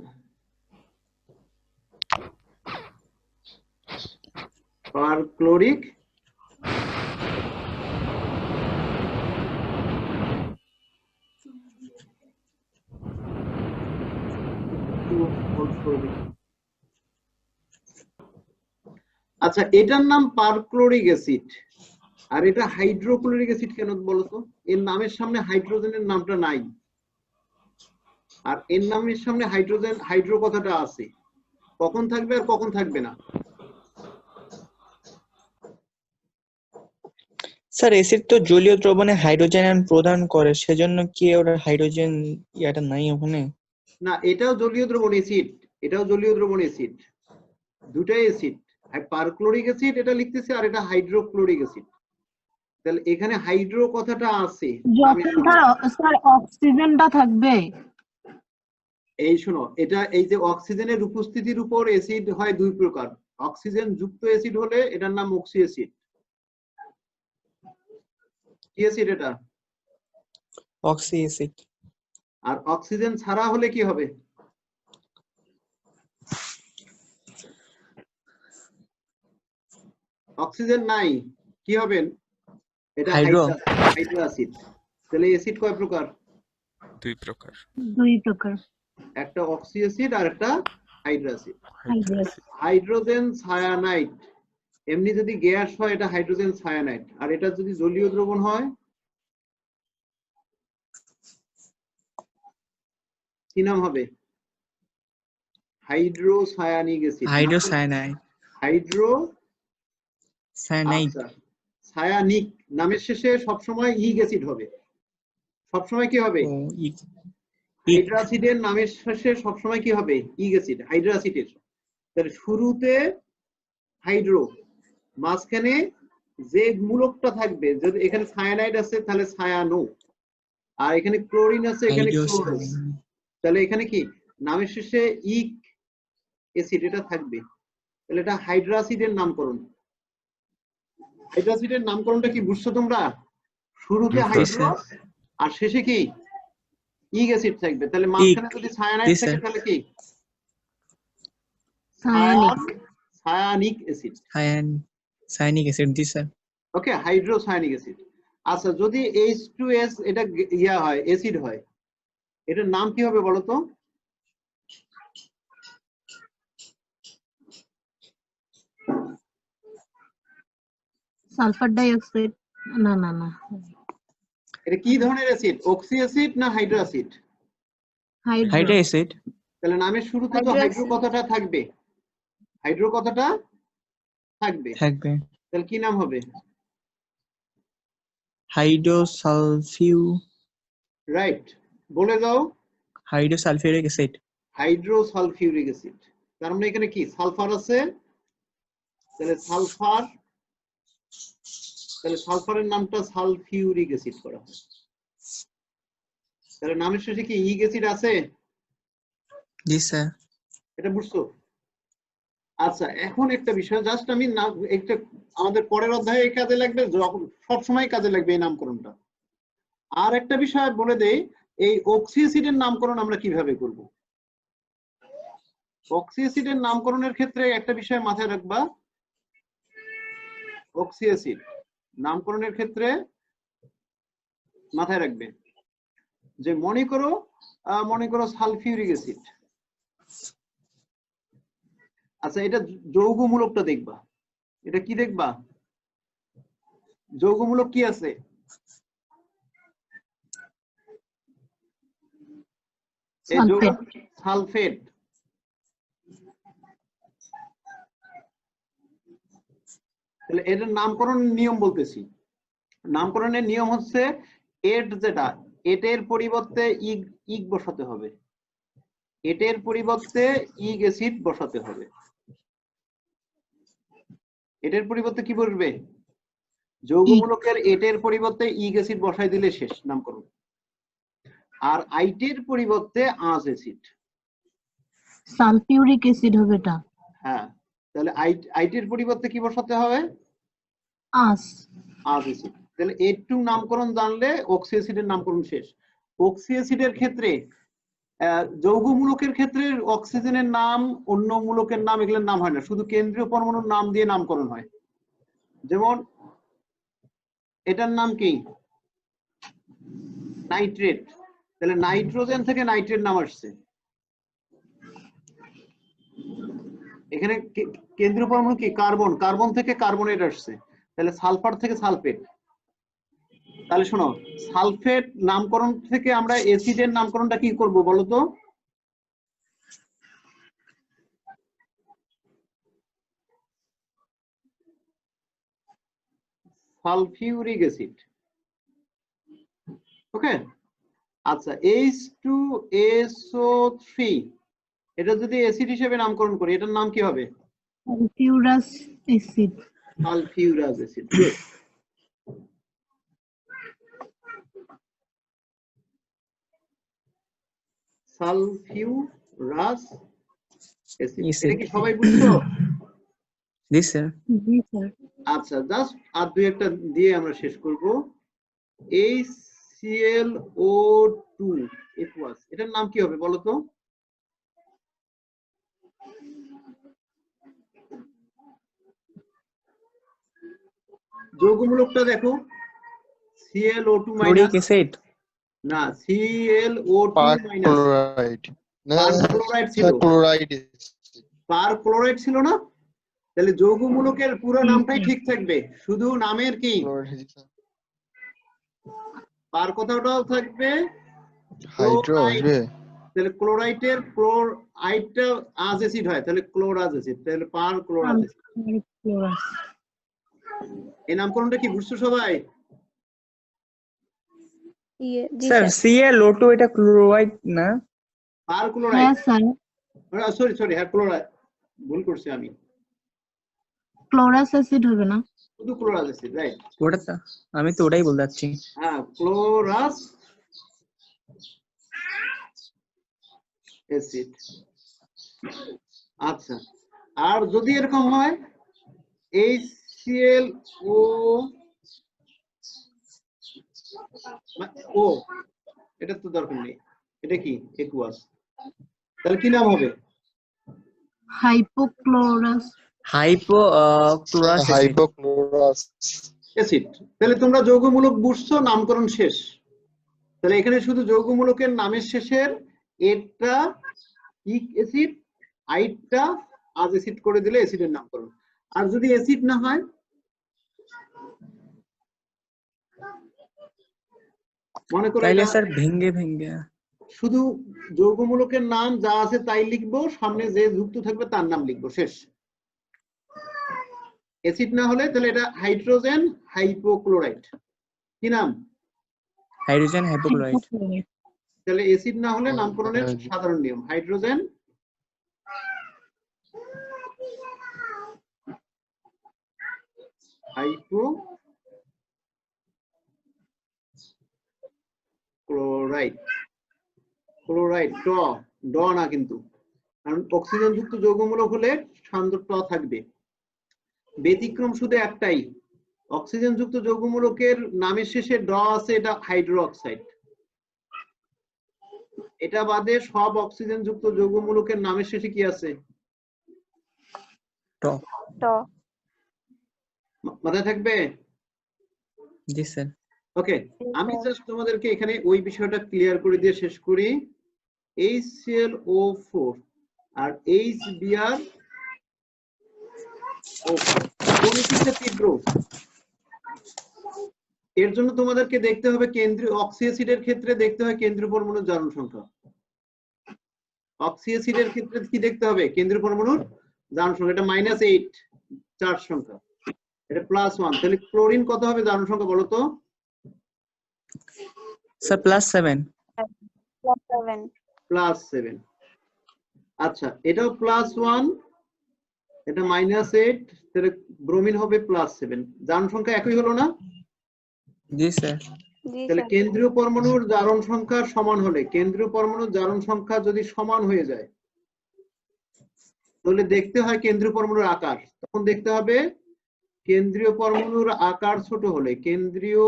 পার ক্লোরিক আচ্ছা, এটার নাম পারক্লোরিক অ্যাসিড, আর এটা হাইড্রোক্লোরিক অ্যাসিড কেন বলতো? এর নামের সামনে হাইড্রোজেনের নামটা নাই, আর এর নামের সামনে হাইড্রোজেন, হাইড্রো কথাটা আছে। কখন থাকবে আর কখন থাকবে না? স্যার অ্যাসিড তো জলীয় দ্রবণে হাইড্রোজেন প্রদান করে, সেজন্য কি ওর হাইড্রোজেন ইয়াটা নাই ওখানে? না, এটাও জলীয় দ্রবণ অ্যাসিড, এটাও জলীয় দ্রবণ অ্যাসিড, দুটাই অ্যাসিড। পারক্লোরিক অ্যাসিড এটা লিখতেছে, আর এটা হাইড্রোক্লোরিক অ্যাসিড। তাহলে এখানে হাইড্রো কথাটা আছে। স্যার অক্সিজেনটা থাকবে। এই শোনো, এটা এই যে অক্সিজেনের উপস্থিতির উপর অ্যাসিড হয় দুই প্রকার। অক্সিজেন যুক্ত অ্যাসিড হলে এটার নাম অক্সি অ্যাসিড। কি অ্যাসিড এটা? Oxy acid. আর অক্সিজেন ছাড়া হলে কি হবে? অক্সিজেন নাই, কি হবে? এটা হাইড্রো অ্যাসিড। তাহলে অ্যাসিড কয় প্রকার? দুই প্রকার। দুই প্রকার। একটা অক্সি অ্যাসিড আর একটা হাইড্রো অ্যাসিড। হাইড্রোজেন সায়ানাইড এমনি যদি গ্যাস হয় এটা হাইড্রোজেন সায়ানাইড, আর এটা যদি জলীয় দ্রবণ হয় কি নাম হবে? Hydrocyanic acid. Hydrocyanide. Hydro cyanide. Cyanic নামের শেষে সবসময় ইক অ্যাসিড হবে। সবসময় কি হবে? হাইড্রো অ্যাসিডের নামের শেষে সবসময় কি হবে? ইক অ্যাসিড। হাইড্রো অ্যাসিডের তাহলে শুরুতে হাইড্রো, মাঝখানে যে মূলকটা থাকবে, যদি এখানে সায়ানাইড আছে তাহলে সায়ানো, আর এখানে ক্লোরিন আছে এখানে ক্লোরো, তাহলে এখানে কি নামের শেষে ইক অ্যাসিড এটা থাকবে। তাহলে এটা হাইড্রো অ্যাসিডের নামকরণ। হাইড্রো অ্যাসিডের নামকরণটা কি বুঝছো তোমরা? শুরুতে হাইড্রো আর শেষে কি ইক অ্যাসিড থাকবে। তাহলে মাঝখানে যদি সায়ানাইড থাকে তাহলে কি? সায়ানিক অ্যাসিড। সায়ানিক অ্যাসিড, জি স্যার। ওকে, হাইড্রোসায়ানিক অ্যাসিড। আচ্ছা, যদি H2S এটা ইয়া হয়, অ্যাসিড হয়, এটার নাম কি হবে বলো তো? Sulphur die oxide. না না না, এটা কি ধরনের অ্যাসিড? অক্সি অ্যাসিড না হাইড্রো অ্যাসিড? Hydro acid. তাহলে নামের শুরুতে তো হাইড্রো কথাটা থাকবে, হাইড্রো কথাটা থাকবে। তাহলে কি নাম হবে? হাইড্রোসালফিউ। রাইট, বলে দাও। হাইড্রোসালফিউরিক অ্যাসিড। হাইড্রোসালফিউরিক অ্যাসিড। তার মানে এখানে কি সালফার আছে, তাহলে সালফার, তাহলে সালফারের নামটা সালফিউরিক অ্যাসিড করা হয়। তাহলে নামের শেষে কি ইক অ্যাসিড আছে? জি স্যার। এটা বুঝছো? আচ্ছা, এখন একটা বিষয় জাস্ট আমি একটা আমাদের পরের অধ্যায়ে কাজে লাগবে, সবসময় কাজে লাগবে এই নামকরণটা। আর একটা বিষয় বলে দেই, এই অক্সি অ্যাসিডের নামকরণ আমরা কিভাবে করব। অক্সি অ্যাসিডের নামকরণের ক্ষেত্রে একটা বিষয় মাথায় রাখবা, অক্সি অ্যাসিড নামকরণের ক্ষেত্রে মাথায় রাখবে যে মনে করো সালফিউরিক অ্যাসিড। আচ্ছা, এটা যৌগমূলকটা দেখবা। এটা কি দেখবা? যৌগমূলক কি আছে? সালফেট। তাহলে এটার নামকরণ নিয়ম বলতেছি। নামকরণের নিয়ম হচ্ছে এট যেটা, এটের পরিবর্তে ইগ বসাতে হবে, এটের পরিবর্তে ইগ অ্যাসিড বসাতে হবে। এটের পরিবর্তে কি বসবে? যৌগমূলকের এটের পরিবর্তে ইগ অ্যাসিড বসাই দিলে শেষ নামকরণ। আর আইটের পরিবর্তে আজ অ্যাসিড, সালফিউরিক অ্যাসিড হবে এটা। হ্যাঁ, তাহলে আইটের পরিবর্তে কি বসাতে হবে? আস। আজ অ্যাসিড। তাহলে এটু নামকরণ জানলে অক্সি অ্যাসিডের নামকরণ শেষ। অক্সি অ্যাসিডের ক্ষেত্রে যৌগমূলকের ক্ষেত্রে অক্সিজেনের নাম, অন্য মূলকের নাম, এগুলোর নাম হয় না, শুধু কেন্দ্রীয় পরমাণুর নাম দিয়ে নামকরণ হয়। যেমন এটার নাম কি? নাইট্রেট। তাহলে নাইট্রোজেন থেকে নাইট্রেট নাম আসছে। এখানে কেন্দ্রীয় পরমাণু কি? কার্বন। কার্বন থেকে কার্বনেট আসছে। তাহলে সালফার থেকে সালফেট। তাহলে শোনো, সালফেট নামকরণ থেকে আমরা অ্যাসিডের নামকরণটা কি করব বলো তো? Sulphuric acid. ওকে। আচ্ছা, H2SO3 এটা যদি অ্যাসিড হিসেবে নামকরণ করি, এটার নাম কি হবে? Sulphurous acid. Sulphurous acid. Sulphurous acid. এটা কি সবাই বুঝছো? জি স্যার। জি স্যার। আচ্ছা, জাস্ট আর দুই একটা দিয়ে আমরা শেষ করব। HClO2 aqueous, এটার নাম কি হবে বলো তো? যৌগমূলকটা দেখো, Cl2 ক্লোরিক অ্যাসিড। না, Cl2 পারক্লোরাইড। না পারক্লোরাইড ছিল। ক্লোরাইড। পারক্লোরাইড ছিল না? তাহলে যৌগমূলকের পুরো নামটাই ঠিক থাকবে, শুধু নামের কি পার কথাটাও থাকবে, হাইড্রো আসবে। তাহলে ক্লোরাইডের ক্লোরাইডটা আজ অ্যাসিড হয়, তাহলে ক্লোরাজ অ্যাসিড, তাহলে পার ক্লোরাজ অ্যাসিড। এই নামকরণটা কি বুঝছো সবাই? জি স্যার স্যার। Cl2 এটা ক্লোরাইড না? পার ক্লোরাইড। হ্যাঁ স্যার, সরি, হ্যাঁ ক্লোরাইড, ভুল করছি আমি। ক্লোরাস অ্যাসিড হবে না? শুধু ক্লোরাজ অ্যাসিড, রাইট। ওটা তো আমি তো ওটাই বলতে যাচ্ছি। হ্যাঁ, ক্লোরাস অ্যাসিড। আচ্ছা, আর যদি এরকম হয় HClO এটা তো দরকার নেই, এটা কি একুয়াস, তাহলে কি নাম হবে? হাইপোক্লোরাস। Hypochlorous acid. তাহলে তোমরা যৌগমূলক বুঝছো, নামকরণ শেষ। তাহলে এখানে শুধু যৌগমূলকের নামের শেষের এটা ইক অ্যাসিড, আইটটা আজ অ্যাসিড করে দিলে অ্যাসিডের নামকরণ। আর যদি অ্যাসিড না হয়, মনে করো তাইলে এটা স্যার ভেঙ্গে শুধু যৌগমূলকের নাম যা আছে তাই লিখবো, সামনে যে যুক্ত থাকবে তার নাম লিখবো, শেষ। অ্যাসিড না হলে তাহলে এটা হাইড্রোজেন হাইপোক্লোরাইড। কি নাম? Hydrogen hypochlorite. তাহলে অ্যাসিড না হলে নামকরণের সাধারণ নিয়ম হাইড্রোজেন হাইপোক্লোরাইড। ক্লোরাইড ড না কিন্তু কারণ অক্সিজেন যুক্ত যৌগমূলক হলে সান্দ্র ট থাকবে। ব্যতিক্রম শুধু একটাই, অক্সিজেন যুক্ত যৌগমূলকের নামের শেষে ড আছে, এটা হাইড্রো অক্সাইড। এটা বাদে সব অক্সিজেন যুক্ত যৌগমূলকের নামের শেষে কি আছে? ট। মাথায় থাকবে? জি স্যার। ওকে, আমি জাস্ট তোমাদেরকে এখানে ওই বিষয়টা ক্লিয়ার করে দিয়ে শেষ করি। HClO4 আর HBr কোনটিতে তীব্র? এর জন্য তোমাদেরকে দেখতে হবে কেন্দ্রীয় অক্সি অ্যাসিডের ক্ষেত্রে দেখতে হয় কেন্দ্রীয় পরমাণুর জারণ সংখ্যা। অক্সি অ্যাসিডের ক্ষেত্রে কি দেখতে হবে? কেন্দ্রীয় পরমাণুর জারণ সংখ্যা। এটা -8 চার্জ সংখ্যা, এটা +1। তাহলে ক্লোরিন কত হবে জারণ সংখ্যা বলো তো? স্যার +7। +7। আচ্ছা, এটাও +1, এটা -8, তাহলে ব্রোমিন হবে +7। জারণ সংখ্যা একই হলো না? জি স্যার। তাহলে কেন্দ্রীয় পরমাণুর জারণ সংখ্যা সমান হলে, কেন্দ্রীয় পরমাণুর জারণ সংখ্যা যদি সমান হয়ে যায় তাহলে দেখতে হয় কেন্দ্রীয় পরমাণুর আকার। তখন দেখতে হবে কেন্দ্রীয় পরমাণুর আকার ছোট হলে, কেন্দ্রীয়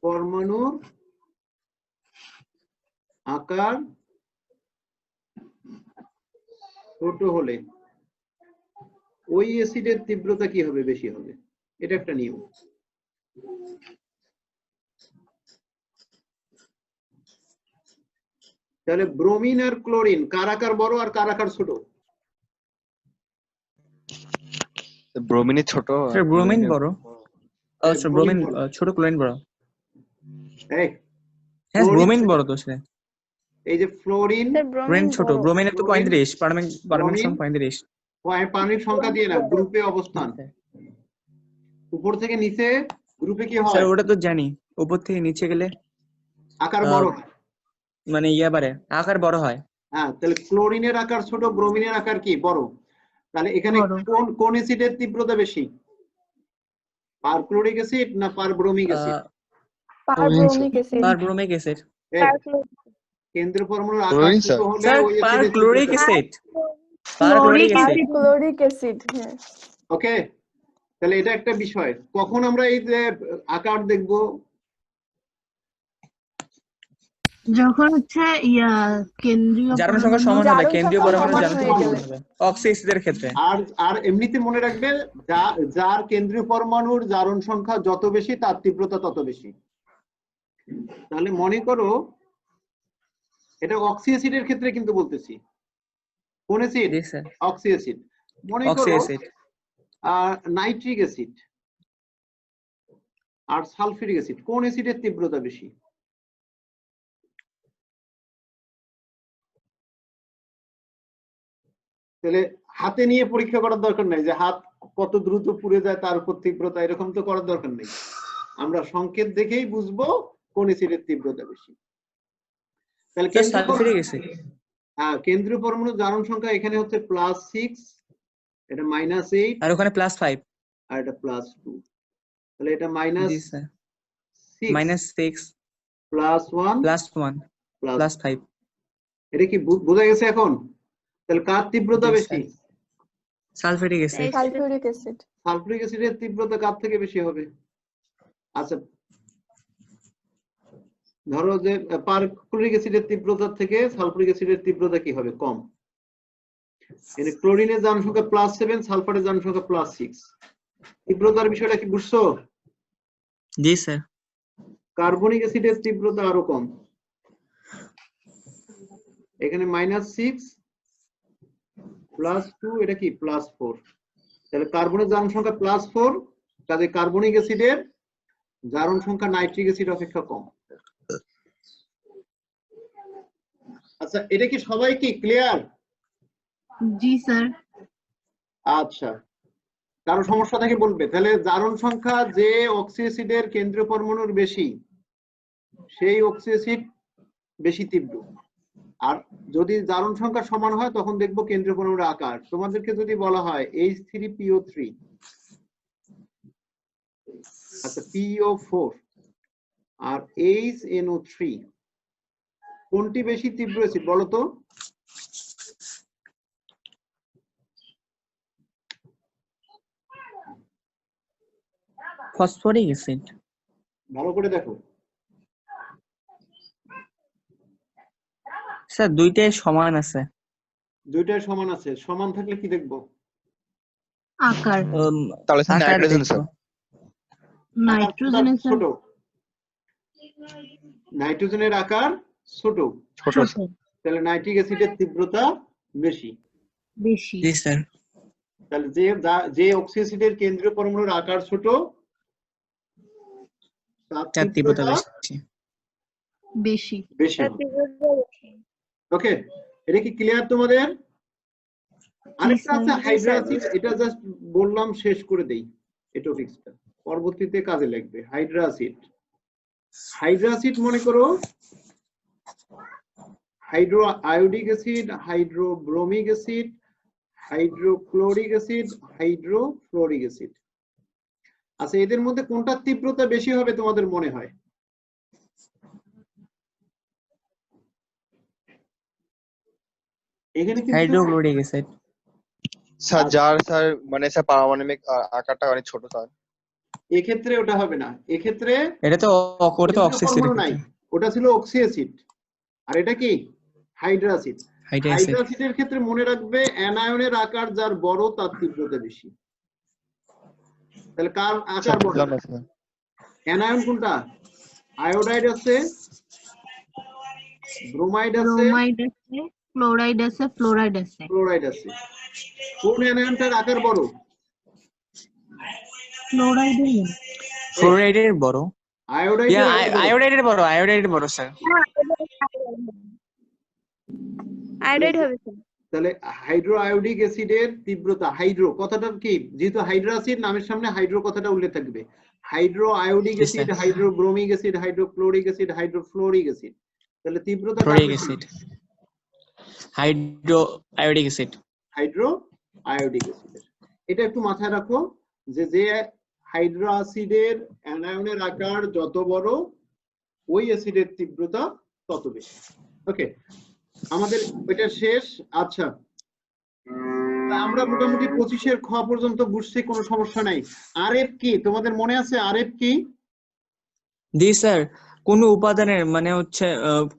পরমাণুর আকার ছোট হলে ওই অ্যাসিডের তীব্রতা কি হবে? বেশি হবে। এটা একটা নিয়ম। তাহলে ব্রোমিন আর ক্লোরিন কার আকার বড় আর কার আকার ছোট? ব্রোমিনের ছোট। স্যার ব্রোমিন বড়। স্যার ব্রোমিন ছোট, ক্লোরিন বড়। এই হ্যাঁ ব্রোমিন বড় তো স্যার। এই যে ফ্লোরিন, ব্রোমিন ছোট, ব্রোমিনের তো 35, পারমাণবিক সংখ্যা 35। পারমাণবিক সংখ্যা দিয়ে না, গ্রুপে অবস্থান। উপর থেকে নিচে গ্রুপে কি হয়? স্যার ওটা তো জানি, উপর থেকে নিচে গেলে আকার বড় হয়, মানে আকার বড় হয়। হ্যাঁ, তাহলে ক্লোরিনের আকার ছোট, ব্রোমিনের আকার কি বড়? তাহলে এখানে কোন অ্যাসিডের তীব্রতা বেশি? পারক্লোরিক অ্যাসিড না পারব্রোমিক অ্যাসিড? পারব্রোমিক অ্যাসিড। কেন্দ্রীয় পরমাণুর আকার ছোট হলে স্যার ওই অ্যাসিডের পারক্লোরিক অ্যাসিড। হ্যাঁ। ওকে, তাহলে এটা একটা বিষয়। কখন আমরা এই যে আকার দেখবো? যখন হচ্ছে কেন্দ্রীয় জারণ সংখ্যা সমান হবে, কেন্দ্রীয় পরমাণুর জারণ সংখ্যা সমান হবে অক্সি অ্যাসিডের ক্ষেত্রে। আর এমনিতে মনে রাখবে, যার কেন্দ্রীয় পরমাণুর জারণ সংখ্যা যত বেশি তার তীব্রতা তত বেশি। তাহলে মনে করো এটা অক্সি অ্যাসিডের ক্ষেত্রে কিন্তু বলতেছি। কোন অ্যাসিড? Oxy acid. মনে করো নাইট্রিক অ্যাসিড আর সালফিউরিক অ্যাসিড, কোন অ্যাসিডের তীব্রতা বেশি? তাহলে হাতে নিয়ে পরীক্ষা করার দরকার নাই যে হাত কত দ্রুত পুড়ে যায় তার উপর তীব্রতা, এরকম তো করার দরকার নেই। আমরা সংকেত দেখেই বুঝবো কোন অ্যাসিডের তীব্রতা বেশি। তাহলে কেন্দ্রীয় পরমাণুর জারণ সংখ্যা এখানে হচ্ছে +6, এটা -8, আর ওখানে +5, আর এটা +2। তাহলে এটা -6 +1 +5। এটা কি বোঝা গেছে এখন? তাহলে কার তীব্রতা বেশি? Sulphuric acid. সালফিউরিক অ্যাসিডের তীব্রতা কার থেকে বেশি হবে? আচ্ছা, ধরো যে পারক্লোরিক অ্যাসিডের তীব্রতা থেকে সালফিউরিক অ্যাসিডের তীব্রতা কি হবে? কম। এখানে ক্লোরিনের জারণ সংখ্যা +7, সালফারের জারণ সংখ্যা +6। তীব্রতার বিষয়টা কি বুঝছো? জি স্যার। কার্বনিক অ্যাসিডের তীব্রতা আরো কম, এখানে -6 +2, এটা কি +4। তাহলে কার্বনের জারণ সংখ্যা +4, কাজে কার্বনিক অ্যাসিডের জারণ সংখ্যা নাইট্রিক অ্যাসিড অপেক্ষা কম। আচ্ছা, এটা কি সবাই কি ক্লিয়ার? জি স্যার। আচ্ছা, কারো সমস্যা থাকে বলবে। তাহলে জারণ সংখ্যা যে অক্সি অ্যাসিডের কেন্দ্রীয় পরমাণুর বেশি, সেই অক্সি অ্যাসিড বেশি তীব্র। আর যদি জারণ সংখ্যা সমান হয় তখন দেখবো কেন্দ্রীয় পরমাণুর আকার। তোমাদেরকে যদি বলা হয় H3PO3, আচ্ছা PO4 আর HNO3, কোনটি বেশি তীব্র অ্যাসিড বলো তো? Phosphoric acid. ভালো করে দেখো। স্যার দুইটাই সমান আছে। দুইটাই সমান আছে, সমান থাকলে কি দেখবো? আকার। তাহলে স্যার আকার নাইট্রোজেন স্যার। দেখবো। নাইট্রোজেনের ছোট, নাইট্রোজেনের আকার ছোট, ছোট ছোট স্যার। তাহলে নাইট্রিক অ্যাসিডের তীব্রতা বেশি। বেশি। জি স্যার। তাহলে যে অক্সি অ্যাসিডের কেন্দ্রীয় পরমাণুর আকার ছোট তার তার তীব্রতা তীব্রতা বেশি। বেশি। বেশি হবে। ওকে, এটা কি ক্লিয়ার তোমাদের? আরেকটা আছে হাইড্রা অ্যাসিড, এটা জাস্ট বললাম শেষ করে দেই, এই টপিকসটা পরবর্তীতে কাজে লাগবে। হাইড্রা অ্যাসিড, হাইড্রা অ্যাসিড মনে করো hydro iodic acid, হাইড্রোব্রোমিক acid, hydrochloric acid, hydrofluoric acid. আচ্ছা, এদের মধ্যে কোনটার তীব্রতা বেশি হবে তোমাদের মনে হয়? এখানে কিন্তু হাইড্রোক্লোরিক অ্যাসিড। স্যার যার স্যার মানে স্যার পারমাণবিক আকারটা অনেক ছোট স্যার। এক্ষেত্রে ওটা হবে না, এক্ষেত্রে এটা তো অক্সি অ্যাসিড। নাই, ওটা ছিল অক্সি অ্যাসিড, আর এটা কি হাইড্রা অ্যাসিড। হাইড্রা অ্যাসিডের ক্ষেত্রে মনে রাখবে অ্যানায়নের আকার যার বড় তার তীব্রতা বেশি। তাহলে কার আকার বড়? অ্যানায়ন কোনটা? আয়োডাইড আছে, ব্রোমাইড আছে, ব্রোমাইড আছে, ক্লোরাইড আছে, ফ্লোরাইড আছে। ক্লোরাইড আছে। কোন অ্যানায়নটার আকার বড়? ফ্লোরাইডের বড়। আয়োডাইডের আয়োডাইডের বড় স্যার। আয়োডাইড হবে স্যার। তাহলে হাইড্রো আয়োডিক অ্যাসিডের তীব্রতা, হাইড্রো কথাটা কি, যেহেতু হাইড্রা অ্যাসিড নামের সামনে হাইড্রো কথাটা উল্লেখ থাকবে। Hydro iodic acid, হাইড্রোব্রোমিক acid, hydrochloric acid, hydrofluoric acid. তাহলে তীব্রতা fluoric acid, hydro iodic acid, hydro iodic acid. এটা একটু মাথায় রাখো যে হাইড্রো অ্যাসিডের অ্যানায়নের আকার যত বড় ওই অ্যাসিডের তীব্রতা তত বেশি। ওকে, আমাদের এটা শেষ। আচ্ছা, আমরা মোটামুটি 25-এর খ পর্যন্ত বুঝছি, কোনো সমস্যা নাই। আরএফ কি তোমাদের মনে আছে? আরএফ কি? জি স্যার। কোন উপাদানের মানে হচ্ছে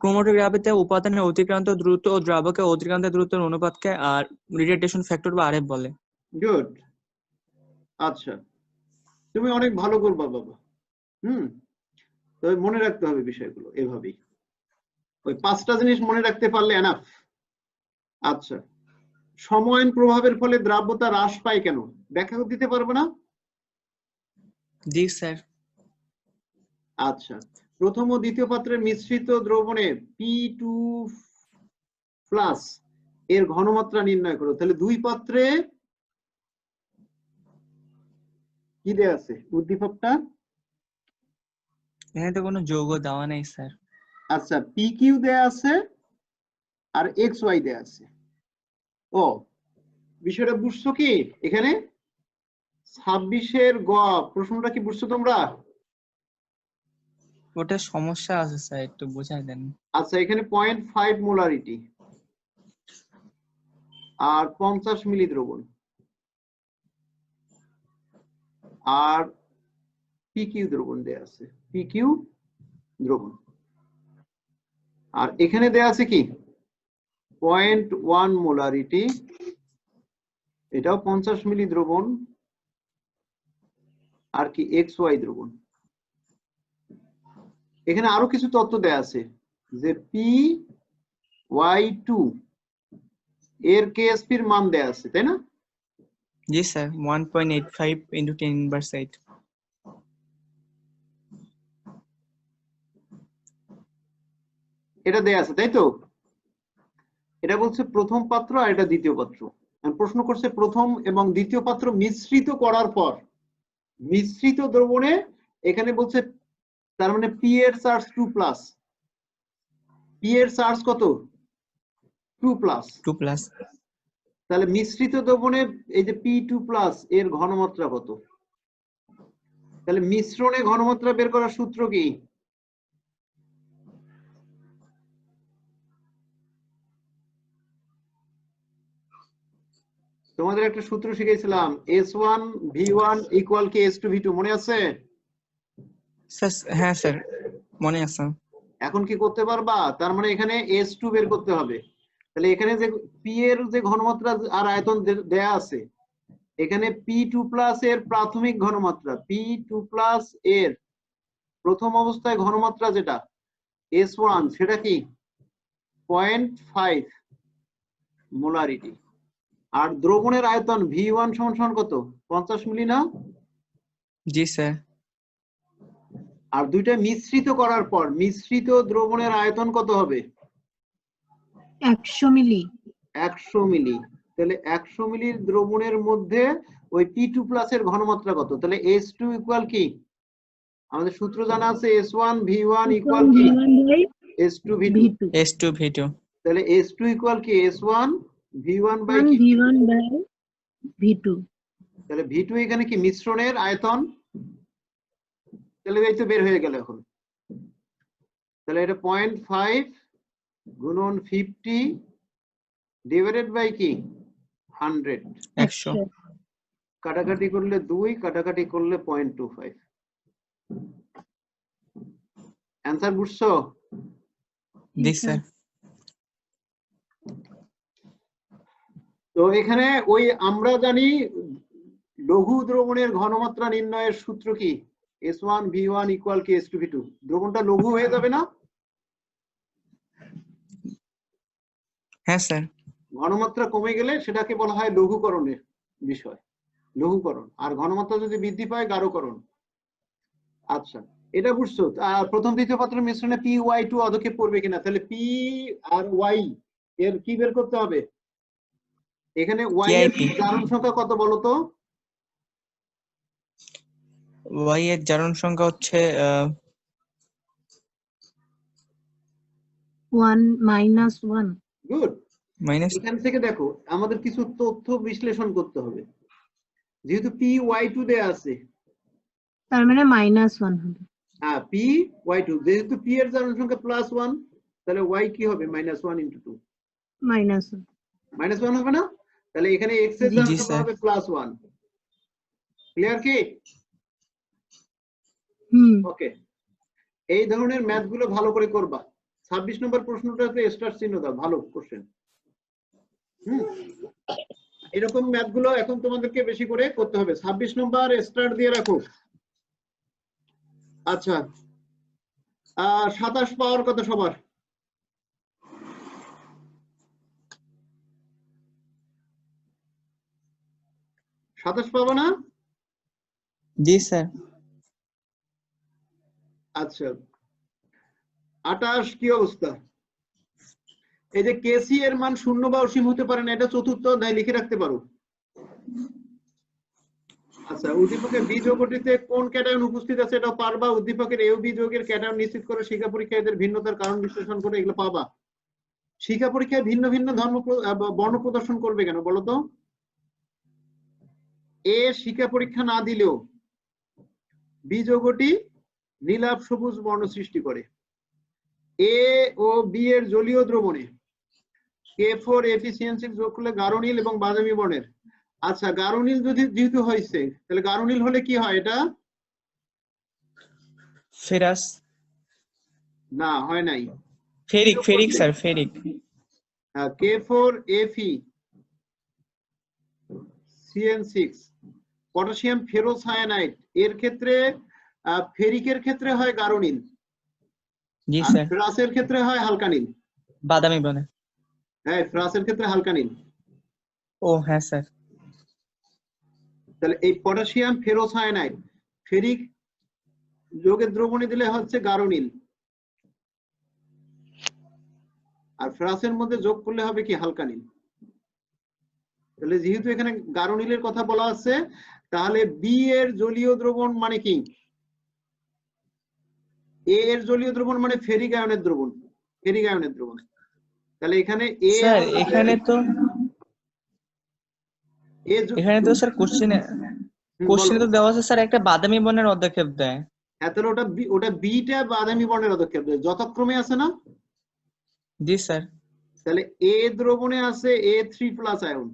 ক্রোমাটোগ্রাফিতে উপাদানের অতিক্রান্ত দ্রুত ও দ্রাবকের অতিক্রান্ত দ্রুতের অনুপাতকে আর রিটার্ডেশন ফ্যাক্টর বা আরএফ বলে। গুড। আচ্ছা, তুমি অনেক ভালো করবা বাবা। তবে মনে রাখতে হবে বিষয়গুলো এভাবেই, ওই 5টা জিনিস মনে রাখতে পারলে এনাফ। আচ্ছা, সময়ায়ন প্রভাবের ফলে দ্রাব্যতা হ্রাস পায় কেন, ব্যাখ্যা দিতে পারবে না? জি স্যার। প্রথম ও দ্বিতীয় পাত্রের মিশ্রিত দ্রবণে P2+ এর ঘনমাত্রা নির্ণয় করো। তাহলে দুই পাত্রে কি দেয়া আছে উদ্দীপকটা? এখানে তো কোনো যৌগ দেওয়া নেই স্যার। আচ্ছা, PQ দেয়া আছে আর XY দেয়া আছে। ও, বিষয়টা বুঝছো কি? এখানে 26-এর গ প্রশ্নটা কি বুঝছো তোমরা? ওটা সমস্যা আছে স্যার, একটু বোঝাই দেন। আচ্ছা, এখানে 0.5 মোলারিটি আর 50 মিলি দ্রবণ আর PQ দ্রবণ দেয়া আছে, PQ দ্রবণ। আর এখানে দেয়া আছে কি 0.1 মোলারিটি, এটাও 50 মিলি দ্রবণ আর কি XY দ্রবণ। এখানে আরো কিছু তথ্য দেয়া আছে যে PY2 এর KSP এর মান দেয়া আছে, তাই না? জি স্যার, 1.85 × 10⁻⁸। এটা দেয়া আছে, তাই তো? এটা বলছে প্রথম পাত্র আর এটা দ্বিতীয় পাত্র। প্রশ্ন করছে প্রথম এবং দ্বিতীয় পাত্র মিশ্রিত করার পর মিশ্রিত দ্রবণে, এখানে বলছে তার মানে P এর চার্জ 2+, P এর চার্জ কত? 2+। তাহলে মিশ্রিত দ্রবণে এই যে P2+ এর ঘনমাত্রা কত? তাহলে মিশ্রণে ঘনমাত্রা বের করার সূত্র কি? তোমাদের একটা সূত্র শিখেছিলাম, S1 V1 ইকুয়াল কি S2 V2, মনে আছে? স্যার হ্যাঁ স্যার মনে আছে। এখন কি করতে পারবা? তার মানে এখানে S2 বের করতে হবে। তাহলে এখানে যে P এর যে ঘনমাত্রা আর আয়তন দেয়া আছে, এখানে P2 প্লাস এর প্রাথমিক ঘনমাত্রা, P2 প্লাস এর প্রথম অবস্থায় ঘনমাত্রা যেটা S1, সেটা কি 0.5 মোলারিটি। আর দ্রবণের আয়তন V1 সমান কত? 50 মিলি না? জি স্যার। আর দুইটা মিশ্রিত করার পর মিশ্রিত দ্রবণের আয়তন কত হবে? 100 মিলি। 100 মিলি। তাহলে 100 মিলির দ্রবণের মধ্যে ওই P2 প্লাস এর ঘনমাত্রা কত? তাহলে S2 ইকুয়াল কি? আমাদের সূত্র জানা আছে, S1 V1 ইকুয়াল কি S2 V2। S2 V2। তাহলে S2 ইকুয়াল কি S1 V1 বাই কি? V1 by V2। তাহলে V2 এখানে কি মিশ্রণের আয়তন, তাহলে এই তো বের হয়ে গেল এখন। তাহলে এটা 0.5 গুণন 50 ডিভাইডেড বাই কি 100। 100। কাটাকাটি করলে 2, কাটাকাটি করলে 0.25। অ্যান্সার বুঝছো? জি স্যার। তো এখানে ওই আমরা জানি লঘু দ্রবণের ঘনমাত্রা নির্ণয়ের সূত্র কি? S1 V1 ইকুয়াল কি S2 V2। দ্রবণটা লঘু হয়ে যাবে না? হ্যাঁ স্যার। ঘনমাত্রা কমে গেলে সেটাকে বলা হয় লঘুকরণের বিষয়, লঘুকরণ। আর ঘনমাত্রা যদি বৃদ্ধি পায় গাঢ়করণ। আচ্ছা, এটা বুঝছো? প্রথম দ্বিতীয় পাত্রের মিশ্রণে PY2 অধক্ষেপ পড়বে কিনা? তাহলে P আর Y এর কি বের করতে হবে? এখানে Y এর জারণ সংখ্যা কত বলো তো? Y এর জারণ সংখ্যা হচ্ছে 1 -1। গুড। মাইনাস। এখান থেকে দেখো আমাদের কিছু তথ্য বিশ্লেষণ করতে হবে। যেহেতু PY2 দেয়া আছে, তার মানে -1 হবে। হ্যাঁ PY2, যেহেতু P এর জারণ সংখ্যা +1, তাহলে Y কি হবে? -1 × 2। -1 -1 হবে না? তাহলে এখানে X এর জারণ সংখ্যা হবে +1। ক্লিয়ার কি? ওকে, এই ধরনের ম্যাথ গুলো ভালো করে করবা। 26 নম্বর প্রশ্নটাতে স্টার চিহ্ন দাও, ভালো কোশ্চেন। এরকম ম্যাথ গুলো এখন তোমাদেরকে বেশি করে করতে হবে। 26 নম্বর স্টার দিয়ে রাখো। আচ্ছা, 27 পাওয়ার কথা সবার? সাতাশ পাবো না? জি স্যার। আচ্ছা, 28 কি অবস্থা? এই যে কেসি এর মান 0 বা অসীম হতে পারে না, এটা চতুর্থ অধ্যায় লিখে রাখতে পারো। আচ্ছা, উদ্দীপকের বি যৌগটিতে কোন ক্যাটায়ন উপস্থিত আছে এটা পারবা। উদ্দীপকের এ ও বি যৌগের ক্যাটায়ন নিশ্চিত করে শিক্ষা পরীক্ষায় এদের ভিন্নতার কারণ বিশ্লেষণ করে এগুলো পাবা। শিক্ষা পরীক্ষায় ভিন্ন ভিন্ন বর্ণ প্রদর্শন করবে কেন বলো তো? এ শিক্ষা পরীক্ষা না দিলেও বি যৌগটি নীলাভ সবুজ বর্ণ সৃষ্টি করে। এ ও বি এর জলীয় দ্রবণে K4APCN6 যোগ করলে গাঢ় নীল এবং বাদামি বর্ণের। আচ্ছা, গাঢ় নীল যেহেতু হয়েছে, তাহলে গাঢ় নীল হলে কি হয়? এটা ফেরাস না, হয় নাই। Ferric sir, ferric. K4APCN6 potassium ferrocyanide এর ক্ষেত্রে ফেরিকের ক্ষেত্রে হয় গাঢ় নীল। জি স্যার। ফেরাসের ক্ষেত্রে হয় হালকা নীল। বাদামি বর্ণের। হ্যাঁ, ফেরাসের ক্ষেত্রে হালকা নীল। ও হ্যাঁ স্যার। তাহলে এই পটাশিয়াম ফেরোসায়ানাইড ফেরিক যোগের দ্রবণে দিলে হচ্ছে গাঢ় নীল, আর ফেরাসের মধ্যে যোগ করলে হবে কি হালকা নীল। তাহলে যেহেতু এখানে গাঢ় নীলের কথা বলা আছে, তাহলে বি এর জলীয় দ্রবণ মানে কি? এ এর জলীয় দ্রবণ মানে ফেরিক আয়নের দ্রবণ, ফেরিক আয়নের দ্রবণ। তাহলে এখানে এ স্যার এখানে তো স্যার কোশ্চেনে তো দেওয়া আছে স্যার একটা বাদামি বর্ণের অধক্ষেপ দেয়। হ্যাঁ, তাহলে ওটা বিটা বাদামি বর্ণের অধক্ষেপ দেয়, যথাক্রমে আছে না? জি স্যার। তাহলে এ দ্রবণে আছে A3+ আয়ন,